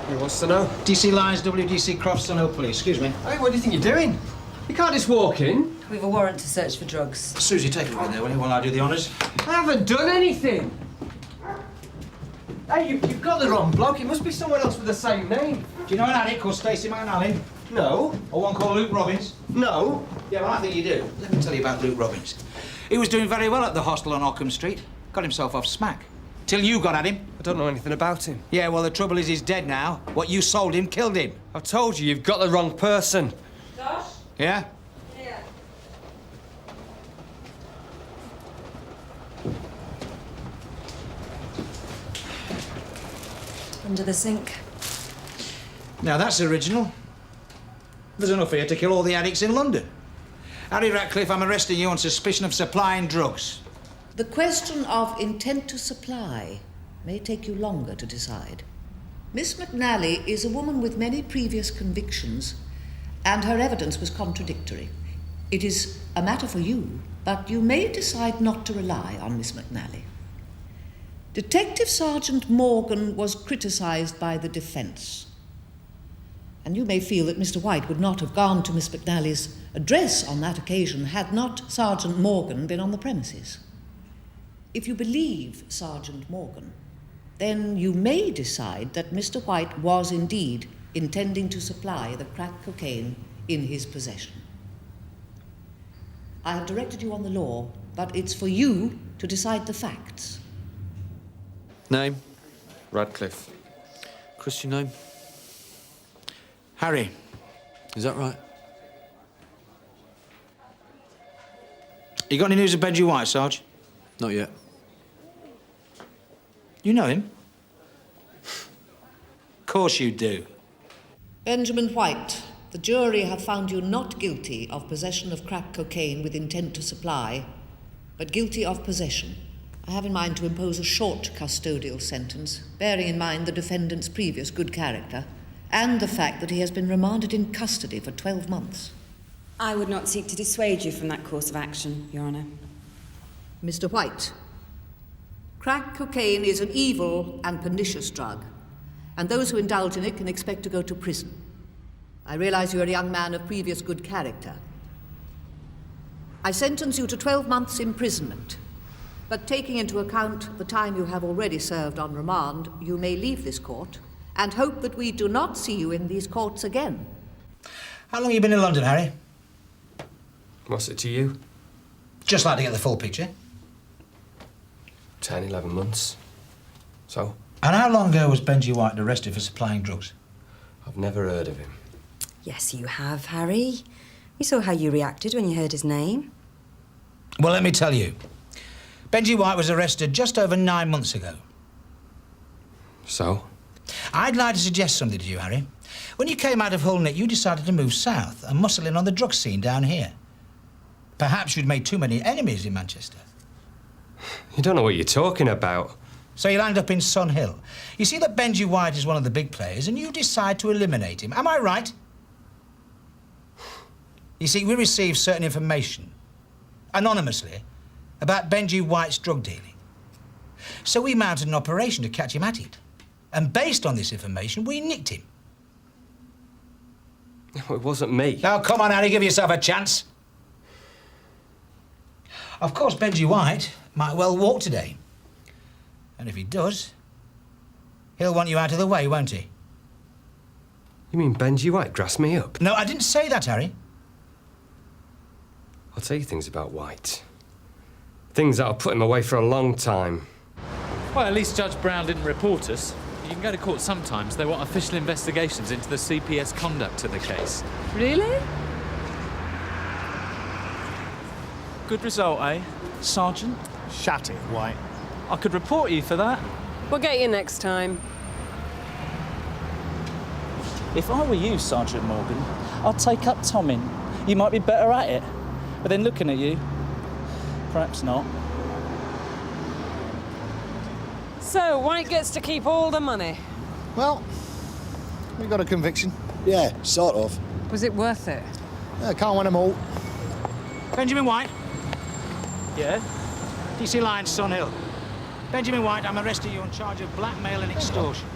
He wants to know. DC Lines, WDC Crofts, Dunhill Police. Excuse me. Hey, what do you think you're doing? You can't just walk in. We've a warrant to search for drugs. Susie, take it away there, will you, while I do the honours? I haven't done anything. Hey, you've got the wrong bloke. It must be someone else with the same name. Do you know an addict called Stacey McNally? No. Or one called Luke Robbins? No. Yeah, well, I think you do. Let me tell you about Luke Robbins. He was doing very well at the hostel on Ockham Street. Got himself off smack. Till you got at him. I don't know anything about him. Yeah, well, the trouble is he's dead now. What you sold him killed him. I've told you, you've got the wrong person. Tosh? Yeah? Here. Under the sink. Now, that's original. There's enough here to kill all the addicts in London. Harry Ratcliffe, I'm arresting you on suspicion of supplying drugs. The question of intent to supply may take you longer to decide. Miss McNally is a woman with many previous convictions, and her evidence was contradictory. It is a matter for you, but you may decide not to rely on Miss McNally. Detective Sergeant Morgan was criticised by the defence, and you may feel that Mr. White would not have gone to Miss McNally's address on that occasion had not Sergeant Morgan been on the premises. If you believe Sergeant Morgan, then you may decide that Mr. White was indeed intending to supply the crack cocaine in his possession. I have directed you on the law, but it's for you to decide the facts. Name? Radcliffe. Christian name? Harry. Is that right? You got any news of Benji White, Sarge? Not yet. You know him? Of course you do. Benjamin White, the jury have found you not guilty of possession of crack cocaine with intent to supply, but guilty of possession. I have in mind to impose a short custodial sentence, bearing in mind the defendant's previous good character, and the fact that he has been remanded in custody for 12 months. I would not seek to dissuade you from that course of action, Your Honour. Mr. White, crack cocaine is an evil and pernicious drug, and those who indulge in it can expect to go to prison. I realise you're a young man of previous good character. I sentence you to 12 months' imprisonment, but taking into account the time you have already served on remand, you may leave this court and hope that we do not see you in these courts again. How long have you been in London, Harry? What's it to you? Just like to get the full picture. 10, 11 months. So? And how long ago was Benji White arrested for supplying drugs? I've never heard of him. Yes, you have, Harry. We saw how you reacted when you heard his name. Well, let me tell you. Benji White was arrested just over 9 months ago. So? I'd like to suggest something to you, Harry. When you came out of Hull Net, you decided to move south and muscle in on the drug scene down here. Perhaps you'd made too many enemies in Manchester. You don't know what you're talking about. So you land up in Sun Hill. You see that Benji White is one of the big players and you decide to eliminate him. Am I right? You see, we received certain information, anonymously, about Benji White's drug dealing. So we mounted an operation to catch him at it. And based on this information, we nicked him. No, it wasn't me. Now, come on, Harry, give yourself a chance. Of course, Benji White might well walk today. And if he does, he'll want you out of the way, won't he? You mean Benji White grassed me up? No, I didn't say that, Harry. I'll tell you things about White. Things that'll put him away for a long time. Well, at least Judge Brown didn't report us. You can go to court sometimes. They want official investigations into the CPS conduct of the case. Really? Good result, eh, Sergeant? Shut it, White. I could report you for that. We'll get you next time. If I were you, Sergeant Morgan, I'd take up tomming. You might be better at it. But then looking at you, perhaps not. So, White gets to keep all the money. Well, we got a conviction. Yeah, sort of. Was it worth it? Can't win them all. Benjamin White, Yeah? DC Lyons, Sun Hill. Benjamin White, I'm arresting you on charge of blackmail and extortion.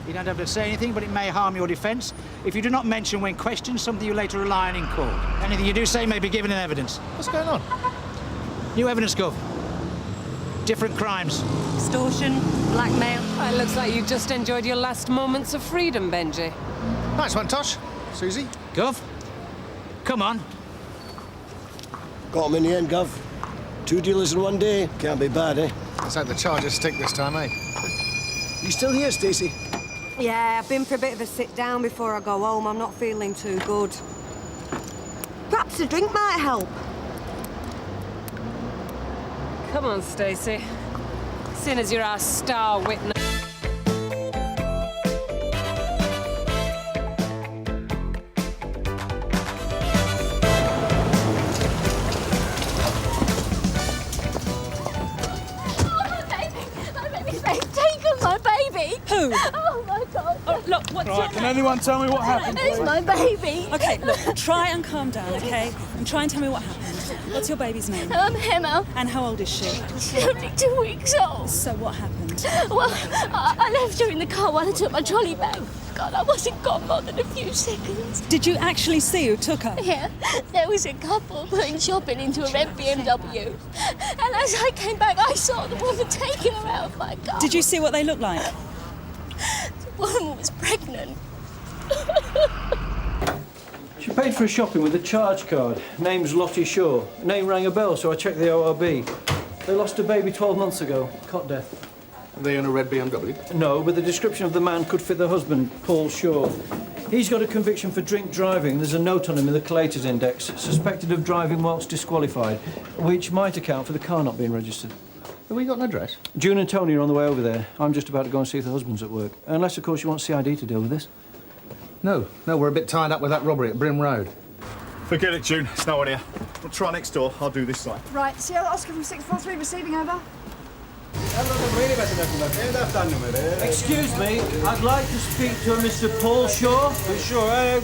You don't have to say anything, but it may harm your defence if you do not mention when questioned something you later rely on in court. Anything you do say may be given in evidence. What's going on? New evidence, Gov. Different crimes. Extortion, blackmail. Well, it looks like you just enjoyed your last moments of freedom, Benji. Nice one, Tosh. Susie. Gov, come on. Got him in the end, Gov. 2 dealers in one day. Can't be bad, eh? Let's hope the charges stick this time, eh? You still here, Stacey? Yeah, I've been for a bit of a sit-down before I go home. I'm not feeling too good. Perhaps a drink might help. Come on, Stacey. Seeing as you're our star witness. Who? Oh my God. Oh, look, what's your Right, can anyone tell me what happened? It's my baby. Okay, look, try and calm down, okay? And try and tell me what happened. What's your baby's name? Emma. And how old is she? She's only 2 weeks old. So what happened? Well, I left her in the car while I took my trolley bag. God, I wasn't gone more than a few seconds. Did you actually see who took her? Yeah, there was a couple putting shopping into a red BMW. And as I came back, I saw the woman taking her out of my car. Did you see what they looked like? The woman was pregnant. She paid for her shopping with a charge card. Name's Lottie Shaw. Name rang a bell, so I checked the ORB. They lost a baby 12 months ago. Cot death. Are they in a red BMW? No, but the description of the man could fit the husband, Paul Shaw. He's got a conviction for drink driving. There's a note on him in the collator's index. Suspected of driving whilst disqualified, which might account for the car not being registered. Have we got an address? June and Tony are on the way over there. I'm just about to go and see if the husband's at work. Unless, of course, you want CID to deal with this. No, we're a bit tied up with that robbery at Brim Road. Forget it, June. It's no one here. We'll try next door. I'll do this side. Right, Sierra Oscar from 643 receiving over. Excuse me, I'd like to speak to a Mr. Paul Shaw. Sure,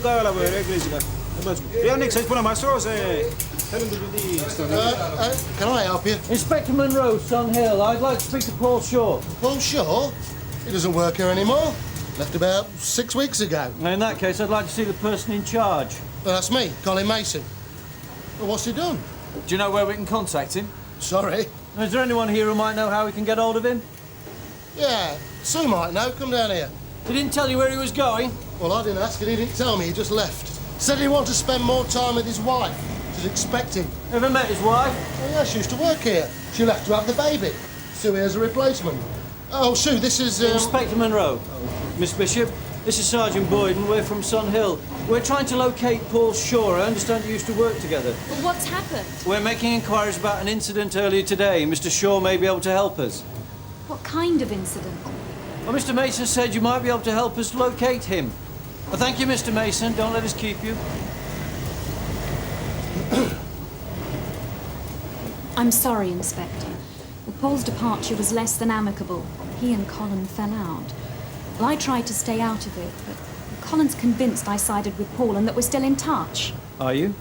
Can I help you? Inspector Monroe, Sun Hill. I'd like to speak to Paul Shaw. Paul Shaw? He doesn't work here anymore. Left about 6 weeks ago. In that case, I'd like to see the person in charge. Well, that's me, Colin Mason. Well, what's he done? Do you know where we can contact him? Sorry. Is there anyone here who might know how we can get hold of him? Yeah, Sue might know. Come down here. He didn't tell you where he was going? Well, I didn't ask and he didn't tell me. He just left. Said he wanted to spend more time with his wife. She's expecting. Ever met his wife? Oh, yeah, she used to work here. She left to have the baby. Sue here's a replacement. Oh, Sue, this is... Inspector Monroe. Miss Bishop, this is Sergeant Boyden. We're from Sun Hill. We're trying to locate Paul Shaw. I understand you used to work together. But what's happened? We're making inquiries about an incident earlier today. Mr. Shaw may be able to help us. What kind of incident? Well, Mr. Mason said you might be able to help us locate him. Well, thank you, Mr. Mason. Don't let us keep you. I'm sorry, Inspector. Well, Paul's departure was less than amicable. He and Colin fell out. Well, I tried to stay out of it, but Colin's convinced I sided with Paul and that we're still in touch. Are you?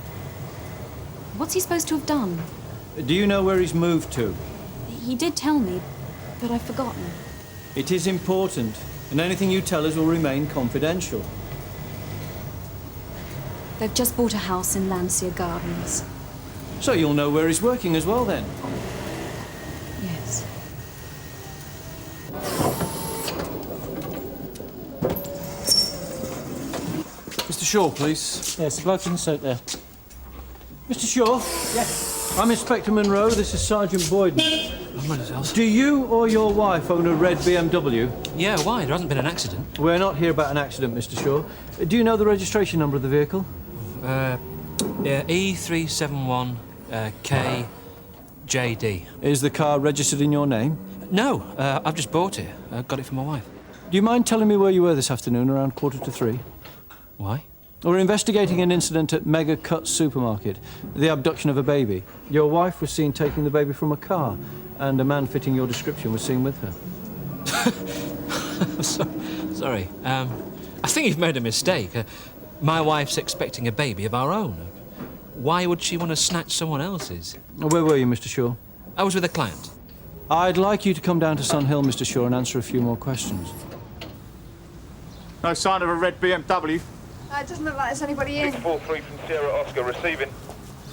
What's he supposed to have done? Do you know where he's moved to? He did tell me, but I've forgotten. It is important, and anything you tell us will remain confidential. They've just bought a house in Landseer Gardens. So you'll know where he's working as well, then? Yes. Mr. Shaw, please. Yes, the bloke's in the soak there. Mr. Shaw? Yes. I'm Inspector Monroe. This is Sergeant Boyden. Do you or your wife own a red BMW? Yeah, why? There hasn't been an accident. We're not here about an accident, Mr. Shaw. Do you know the registration number of the vehicle? Yeah, E371 KJD. Is the car registered in your name? No, I've just bought it. I got it for my wife. Do you mind telling me where you were this afternoon around 2:45? Why? We're investigating an incident at Mega Cut Supermarket, the abduction of a baby. Your wife was seen taking the baby from a car, and a man fitting your description was seen with her. Sorry. I think you've made a mistake. My wife's expecting a baby of our own. Why would she want to snatch someone else's? Where were you, Mr. Shaw? I was with a client. I'd like you to come down to Sun Hill, Mr. Shaw, and answer a few more questions. No sign of a red BMW. It doesn't look like there's anybody in. 643 from Sierra Oscar receiving.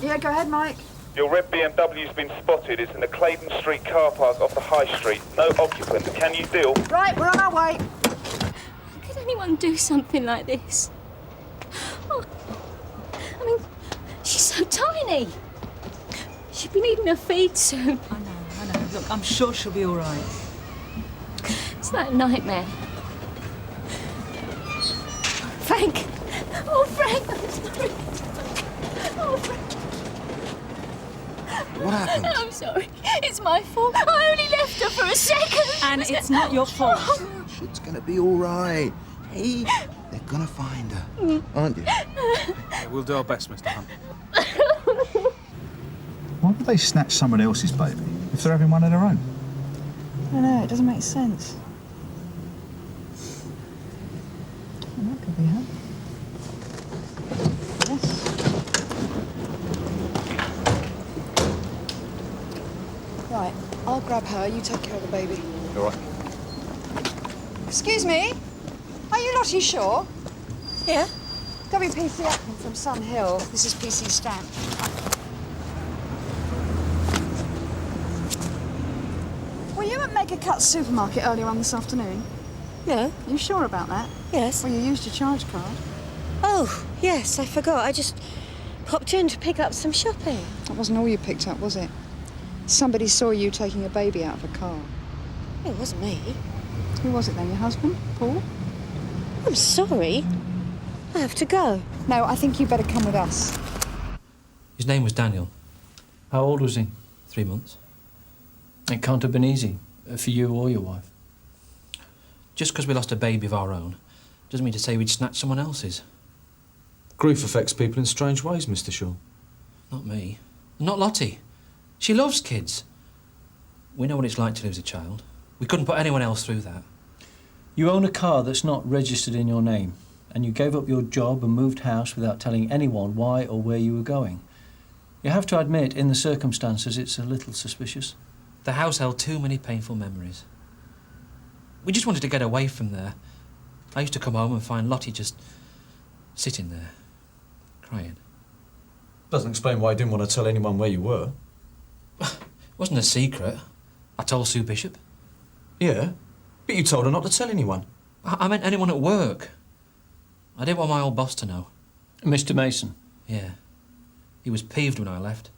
Yeah, go ahead, Mike. Your red BMW's been spotted. It's in the Claydon Street car park off the High Street. No occupant. Can you deal? Right, we're on our way. How could anyone do something like this? Oh, I mean, she's so tiny. She'll be needing her feed soon. I know. Look, I'm sure she'll be all right. It's like a nightmare. Frank! Oh, Frank, I'm sorry. Oh, Frank. What happened? I'm sorry. It's my fault. I only left her for a second. And it's not your fault. It's gonna be all right. Hey, they're gonna find her, aren't you? Yeah, we'll do our best, Mr. Hunt. Why would they snatch someone else's baby if they're having one of their own? I know, it doesn't make sense. Well, that could be her. Yes. Right, I'll grab her, you take care of the baby. All right. Excuse me? Are you Lottie Shaw? Yeah. WPC Ackland from Sun Hill. This is PC Stamp. Were you at Mega Cut Supermarket earlier on this afternoon? No. You sure about that? Yes. Well, you used your charge card. Oh, yes, I forgot. I just popped in to pick up some shopping. That wasn't all you picked up, was it? Somebody saw you taking a baby out of a car. It wasn't me. Who was it then? Your husband, Paul? I'm sorry. I have to go. No, I think you better come with us. His name was Daniel. How old was he? 3 months. It can't have been easy for you or your wife. Just because we lost a baby of our own doesn't mean to say we'd snatch someone else's. Grief affects people in strange ways, Mr. Shaw. Not me. Not Lottie. She loves kids. We know what it's like to lose a child. We couldn't put anyone else through that. You own a car that's not registered in your name, and you gave up your job and moved house without telling anyone why or where you were going. You have to admit, in the circumstances, it's a little suspicious. The house held too many painful memories. We just wanted to get away from there. I used to come home and find Lottie just sitting there, crying. Doesn't explain why you didn't want to tell anyone where you were. It wasn't a secret. I told Sue Bishop. Yeah, but you told her not to tell anyone. I meant anyone at work. I didn't want my old boss to know. Mr. Mason? Yeah. He was peeved when I left.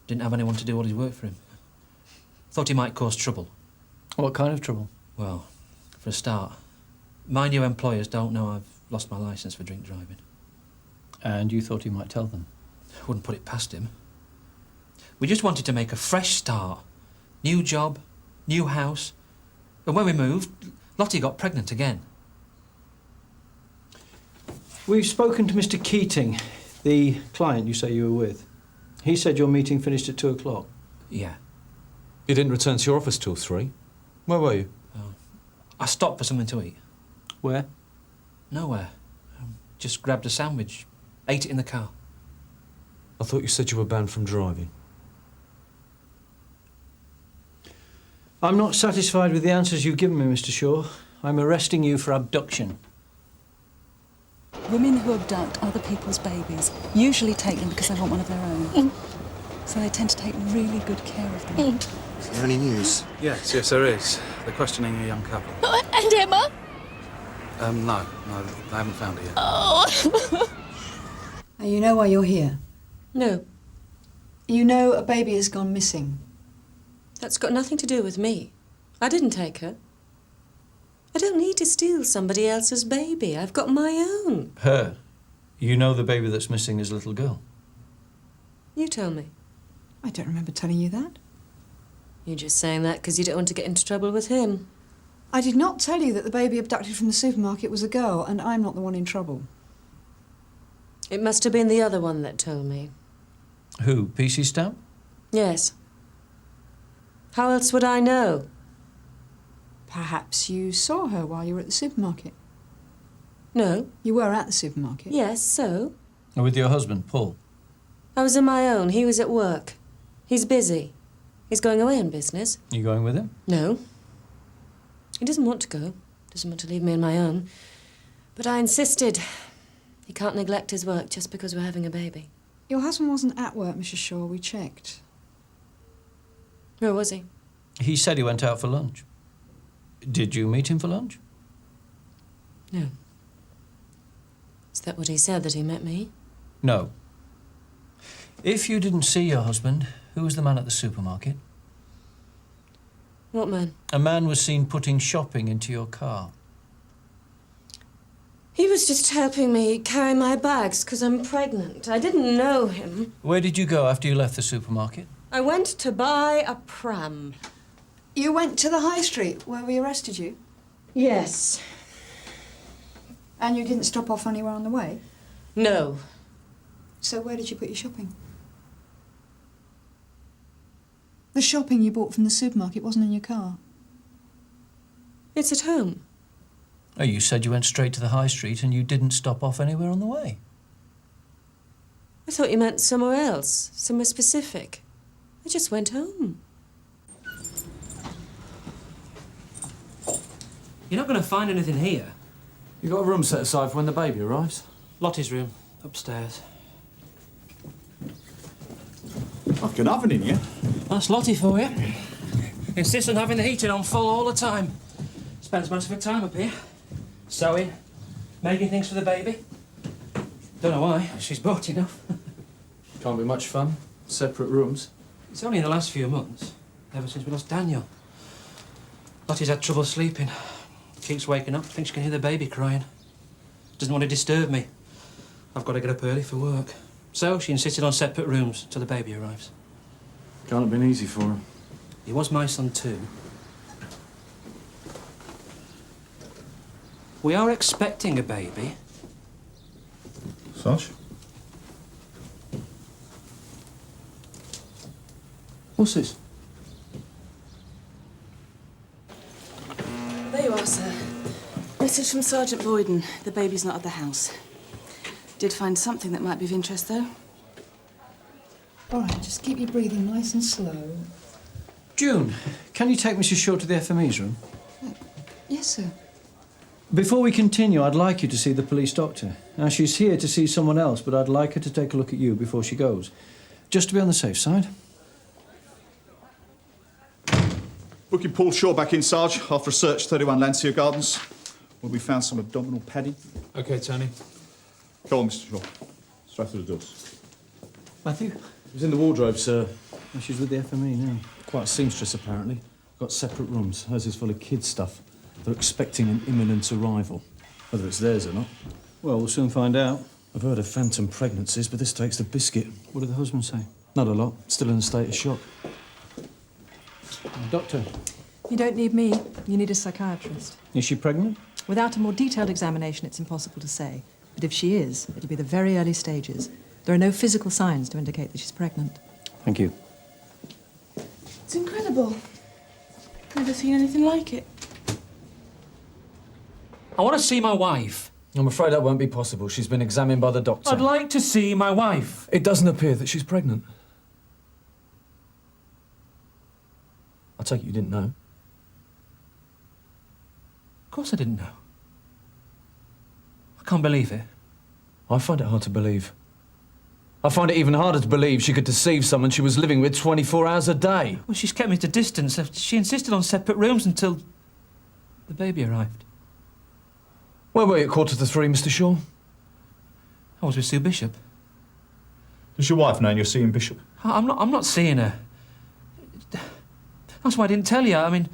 Didn't have anyone to do all his work for him. Thought he might cause trouble. What kind of trouble? Well, for a start, my new employers don't know I've lost my licence for drink driving. And you thought he might tell them? Wouldn't put it past him. We just wanted to make a fresh start. New job, new house. And when we moved, Lottie got pregnant again. We've spoken to Mr. Keating, the client you say you were with. He said your meeting finished at 2 o'clock. Yeah. You didn't return to your office till 3? Where were you? I stopped for something to eat. Where? Nowhere. Just grabbed a sandwich, ate it in the car. I thought you said you were banned from driving. I'm not satisfied with the answers you've given me, Mr. Shaw. I'm arresting you for abduction. Women who abduct other people's babies usually take them because they want one of their own. So they tend to take really good care of them. Is there any news? Yes, there is. They're questioning a young couple. And Emma? No, they haven't found it yet. Oh! You know why you're here? No. You know a baby has gone missing. That's got nothing to do with me. I didn't take her. I don't need to steal somebody else's baby. I've got my own. Her? You know the baby that's missing is a little girl? You tell me. I don't remember telling you that. You're just saying that because you don't want to get into trouble with him. I did not tell you that the baby abducted from the supermarket was a girl, and I'm not the one in trouble. It must have been the other one that told me. Who, PC Stamp? Yes. How else would I know? Perhaps you saw her while you were at the supermarket. No. You were at the supermarket? Yes, so? With your husband, Paul? I was on my own. He was at work. He's busy. He's going away on business. You going with him? No. He doesn't want to go. Doesn't want to leave me on my own. But I insisted. He can't neglect his work just because we're having a baby. Your husband wasn't at work, Mrs. Shaw. We checked. Where was he? He said he went out for lunch. Did you meet him for lunch? No. Is that what he said, that he met me? No. If you didn't see your husband, who was the man at the supermarket? What man? A man was seen putting shopping into your car. He was just helping me carry my bags because I'm pregnant. I didn't know him. Where did you go after you left the supermarket? I went to buy a pram. You went to the high street where we arrested you? Yes. And you didn't stop off anywhere on the way? No. So where did you put your shopping? The shopping you bought from the supermarket wasn't in your car. It's at home. Oh, you said you went straight to the high street and you didn't stop off anywhere on the way. I thought you meant somewhere else, somewhere specific. I just went home. You're not going to find anything here. You got a room set aside for when the baby arrives? Lottie's room, upstairs. Like an oven in here. That's Lottie for you. Insists on having the heating on full all the time. Spends most of her time up here. Sewing, making things for the baby. Don't know why, she's bought enough. Can't be much fun. Separate rooms. It's only in the last few months, ever since we lost Daniel. Lottie's had trouble sleeping. Keeps waking up, thinks she can hear the baby crying. Doesn't want to disturb me. I've got to get up early for work. So she insisted on separate rooms till the baby arrives. Can't have been easy for her. He was my son too. We are expecting a baby. Tosh? What's this? There you are, sir. Message from Sergeant Boyden. The baby's not at the house. Did find something that might be of interest, though. All right, just keep your breathing nice and slow. June, can you take Mrs. Shaw to the FME's room? Yes, sir. Before we continue, I'd like you to see the police doctor. Now, she's here to see someone else, but I'd like her to take a look at you before she goes. Just to be on the safe side. Booking Paul Shaw back in, Sarge, after a search 31 Lancia Gardens, where we found some abdominal padding. OK, Tony. Go on, Mr. Shaw. Straight through the doors. Matthew? It was in the wardrobe, sir. Oh, she's with the FME now. Quite a seamstress, apparently. Got separate rooms. Hers is full of kids' stuff. They're expecting an imminent arrival. Whether it's theirs or not. Well, we'll soon find out. I've heard of phantom pregnancies, but this takes the biscuit. What did the husband say? Not a lot. Still in a state of shock. Doctor, You don't need me. You need a psychiatrist. is she pregnant? Without a more detailed examination, it's impossible to say. But if she is, it'll be the very early stages. There are no physical signs to indicate that she's pregnant. Thank you. It's incredible. Never seen anything like it. I want to see my wife. I'm afraid that won't be possible. She's been examined by the doctor. I'd like to see my wife. It doesn't appear that she's pregnant. I take it you didn't know. Of course I didn't know. I can't believe it. I find it hard to believe. I find it even harder to believe she could deceive someone she was living with 24 hours a day. Well, she's kept me at a distance. She insisted on separate rooms until the baby arrived. Where were you at 3:15, Mr. Shaw? I was with Sue Bishop. Does your wife know you're seeing Bishop? I'm not seeing her. That's why I didn't tell you. I mean,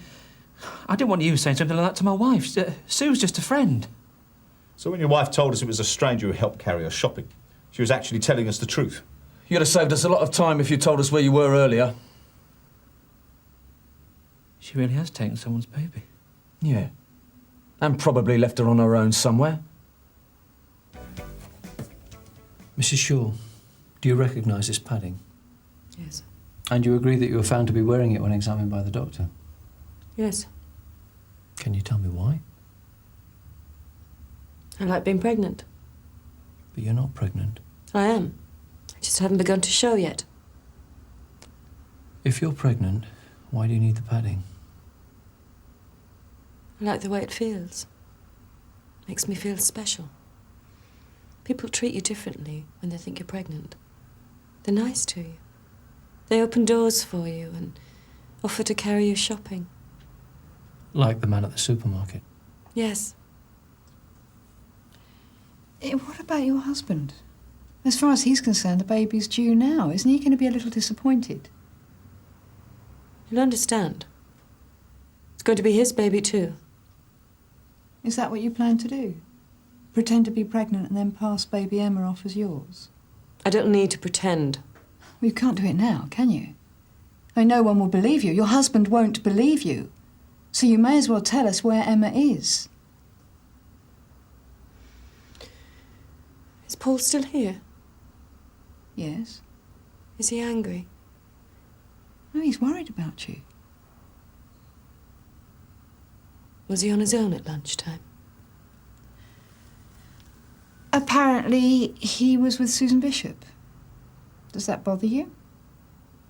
I didn't want you saying something like that to my wife. Sue's just a friend. So when your wife told us it was a stranger who helped carry her shopping, she was actually telling us the truth? You'd have saved us a lot of time if you told us where you were earlier. She really has taken someone's baby. Yeah. And probably left her on her own somewhere. Mrs. Shaw, do you recognise this padding? Yes. And you agree that you were found to be wearing it when examined by the doctor? Yes. Can you tell me why? I like being pregnant. But you're not pregnant. I am. I just haven't begun to show yet. If you're pregnant, why do you need the padding? I like the way it feels. Makes me feel special. People treat you differently when they think you're pregnant. They're nice to you. They open doors for you and offer to carry you shopping. Like the man at the supermarket? Yes. What about your husband? As far as he's concerned, the baby's due now. Isn't he going to be a little disappointed? You'll understand. It's going to be his baby too. Is that what you plan to do? Pretend to be pregnant and then pass baby Emma off as yours? I don't need to pretend. Well, you can't do it now, can you? No one will believe you. Your husband won't believe you. So you may as well tell us where Emma is. Is Paul still here? Yes. Is he angry? No, he's worried about you. Was he on his own at lunchtime? Apparently, he was with Susan Bishop. Does that bother you?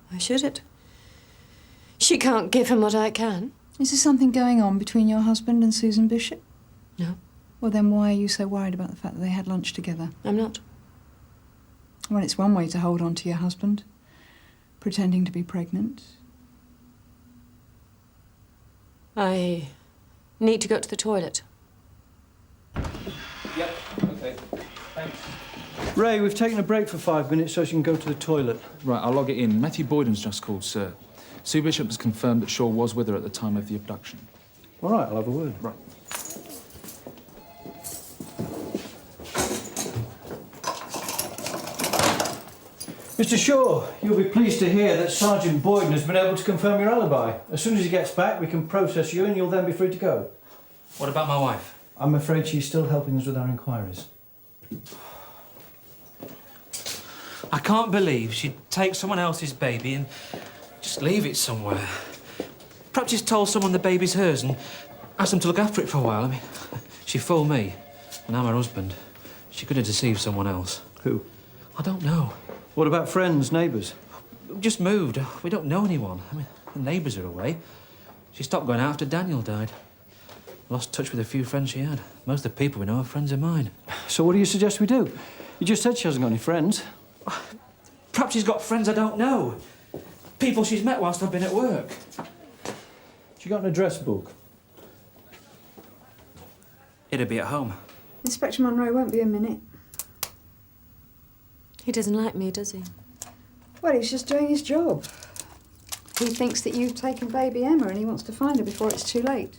Why should it? She can't give him what I can. Is there something going on between your husband and Susan Bishop? No. Well, then why are you so worried about the fact that they had lunch together? I'm not. Well, it's one way to hold on to your husband, pretending to be pregnant. I need to go to the toilet. Yep, OK. Thanks. Ray, we've taken a break for 5 minutes so she can go to the toilet. Right, I'll log it in. Matthew Boyden's just called, sir. Sue Bishop has confirmed that Shaw was with her at the time of the abduction. All right, I'll have a word. Right. Mr. Shaw, you'll be pleased to hear that Sergeant Boyden has been able to confirm your alibi. As soon as he gets back, we can process you and you'll then be free to go. What about my wife? I'm afraid she's still helping us with our inquiries. I can't believe she'd take someone else's baby and just leave it somewhere. Perhaps she's told someone the baby's hers and asked them to look after it for a while. I mean, she fooled me, and I'm her husband. She could have deceived someone else. Who? I don't know. What about friends, neighbours? We just moved. We don't know anyone. I mean, the neighbours are away. She stopped going out after Daniel died. Lost touch with a few friends she had. Most of the people we know are friends of mine. So what do you suggest we do? You just said she hasn't got any friends. Perhaps she's got friends I don't know. People she's met whilst I've been at work. She got an address book? It'd be at home. Inspector Monroe won't be a minute. He doesn't like me, does he? Well, he's just doing his job. He thinks that you've taken baby Emma and he wants to find her before it's too late.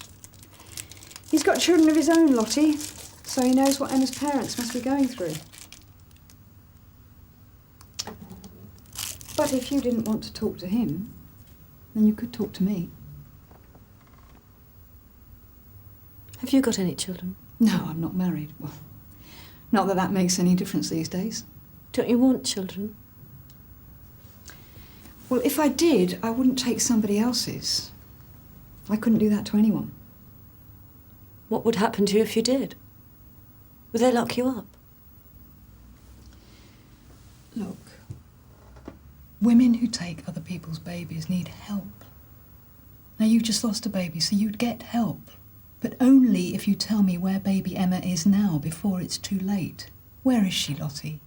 He's got children of his own, Lottie, so he knows what Emma's parents must be going through. But if you didn't want to talk to him, then you could talk to me. Have you got any children? No, I'm not married. Well, not that that makes any difference these days. Don't you want children? Well, if I did, I wouldn't take somebody else's. I couldn't do that to anyone. What would happen to you if you did? Would they lock you up? Look, women who take other people's babies need help. Now, you've just lost a baby, so you'd get help. But only if you tell me where baby Emma is now before it's too late. Where is she, Lottie?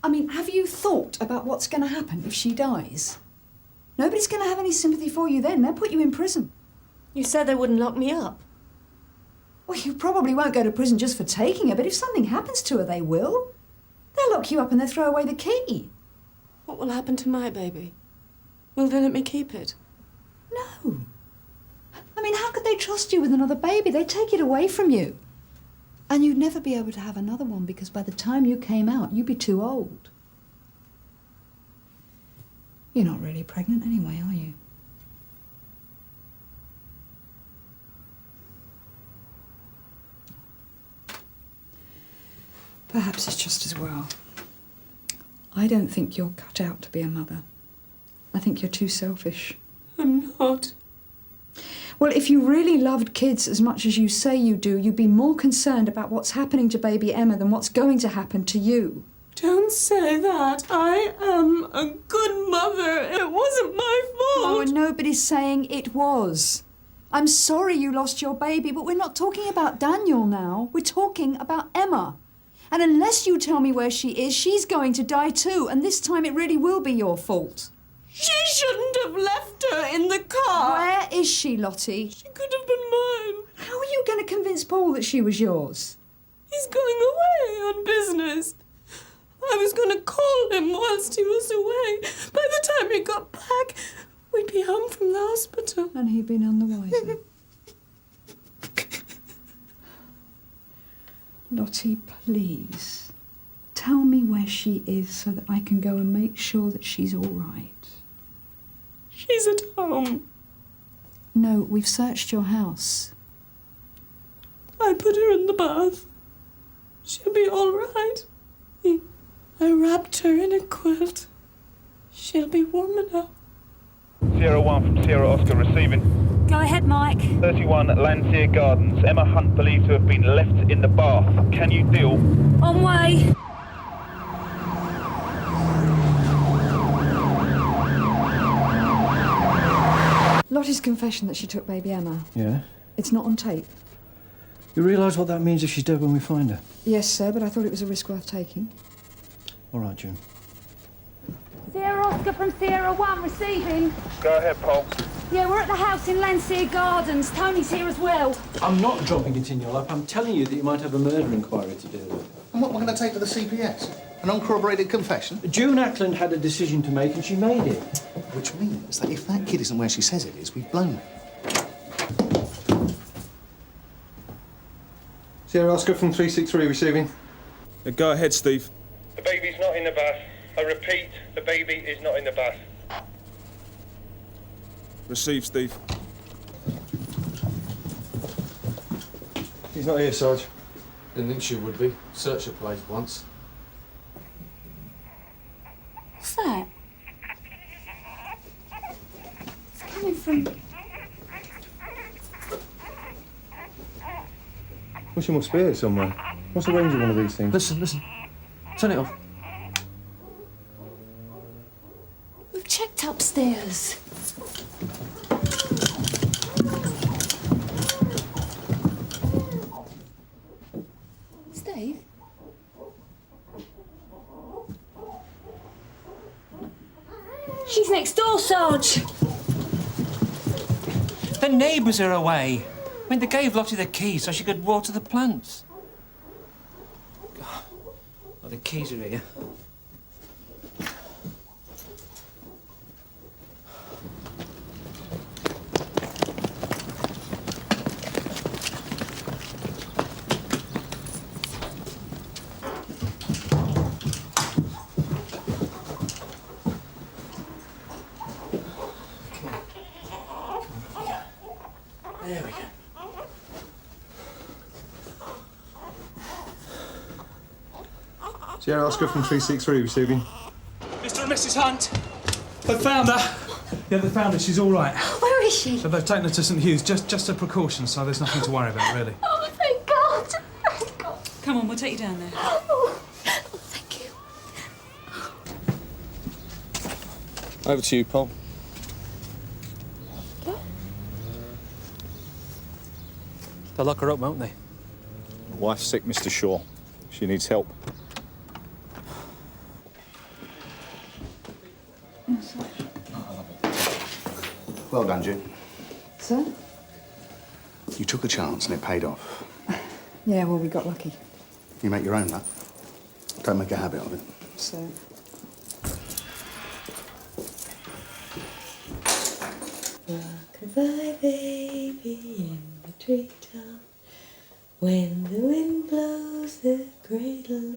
I mean, have you thought about what's going to happen if she dies? Nobody's going to have any sympathy for you then. They'll put you in prison. You said they wouldn't lock me up. Well, you probably won't go to prison just for taking her, but if something happens to her, they will. They'll lock you up and they'll throw away the key. What will happen to my baby? Will they let me keep it? No. I mean, how could they trust you with another baby? They'd take it away from you. And you'd never be able to have another one because by the time you came out, you'd be too old. You're not really pregnant anyway, are you? Perhaps it's just as well. I don't think you're cut out to be a mother. I think you're too selfish. I'm not. Well, if you really loved kids as much as you say you do, you'd be more concerned about what's happening to baby Emma than what's going to happen to you. Don't say that. I am a good mother. It wasn't my fault. Oh, and nobody's saying it was. I'm sorry you lost your baby, but we're not talking about Daniel now. We're talking about Emma. And unless you tell me where she is, she's going to die too, and this time it really will be your fault. She shouldn't have left her in the car. Where is she, Lottie? She could have been mine. How are you going to convince Paul that she was yours? He's going away on business. I was going to call him whilst he was away. By the time he got back, we'd be home from the hospital. And he'd be none the wiser. Lottie, please, tell me where she is so that I can go and make sure that she's all right. She's at home. No, we've searched your house. I put her in the bath. She'll be all right. I wrapped her in a quilt. She'll be warm enough. Sierra 1 from Sierra Oscar receiving. Go ahead, Mike. 31 Landseer Gardens. Emma Hunt believed to have been left in the bath. Can you deal? On way. Lottie's confession that she took baby Emma. Yeah? It's not on tape. You realise what that means if she's dead when we find her? Yes, sir, but I thought it was a risk worth taking. All right, June. Sierra Oscar from Sierra 1 receiving. Go ahead, Paul. Yeah, we're at the house in Landseer Gardens. Tony's here as well. I'm not dropping it in your lap. I'm telling you that you might have a murder inquiry to deal with. And what am I going to take to the CPS? An uncorroborated confession? June Ackland had a decision to make and she made it. Which means that if that kid isn't where she says it is, we've blown it. Sierra Oscar from 363 receiving. Go ahead, Steve. The baby's not in the bath. I repeat, the baby is not in the bath. Receive, Steve. She's not here, Sarge. Didn't think she would be. Searched the place once. What's that? It's coming from... Well, she must be here somewhere. What's the range of one of these things? Listen. Turn it off. We've checked upstairs. Steve? She's next door, Sarge. The neighbours are away. I mean, they gave Lottie the keys so she could water the plants. Oh, the keys are here. There we go. Sierra Oscar from 363 receiving. Mr. and Mrs. Hunt. They found her. Yeah, they found her. She's all right. Where is she? So they've taken her to St Hugh's, just a precaution, so there's nothing to worry about, really. Oh, thank God. Thank God. Come on, we'll take you down there. Oh, thank you. Over to you, Paul. They'll lock her up, won't they? Wife's sick, Mr. Shaw. She needs help. Well done, June. Sir? You took a chance and it paid off. Yeah, well, we got lucky. You make your own luck. Don't make a habit of it. So. Rock-a-bye, baby, in the treetop. When the wind blows the cradle.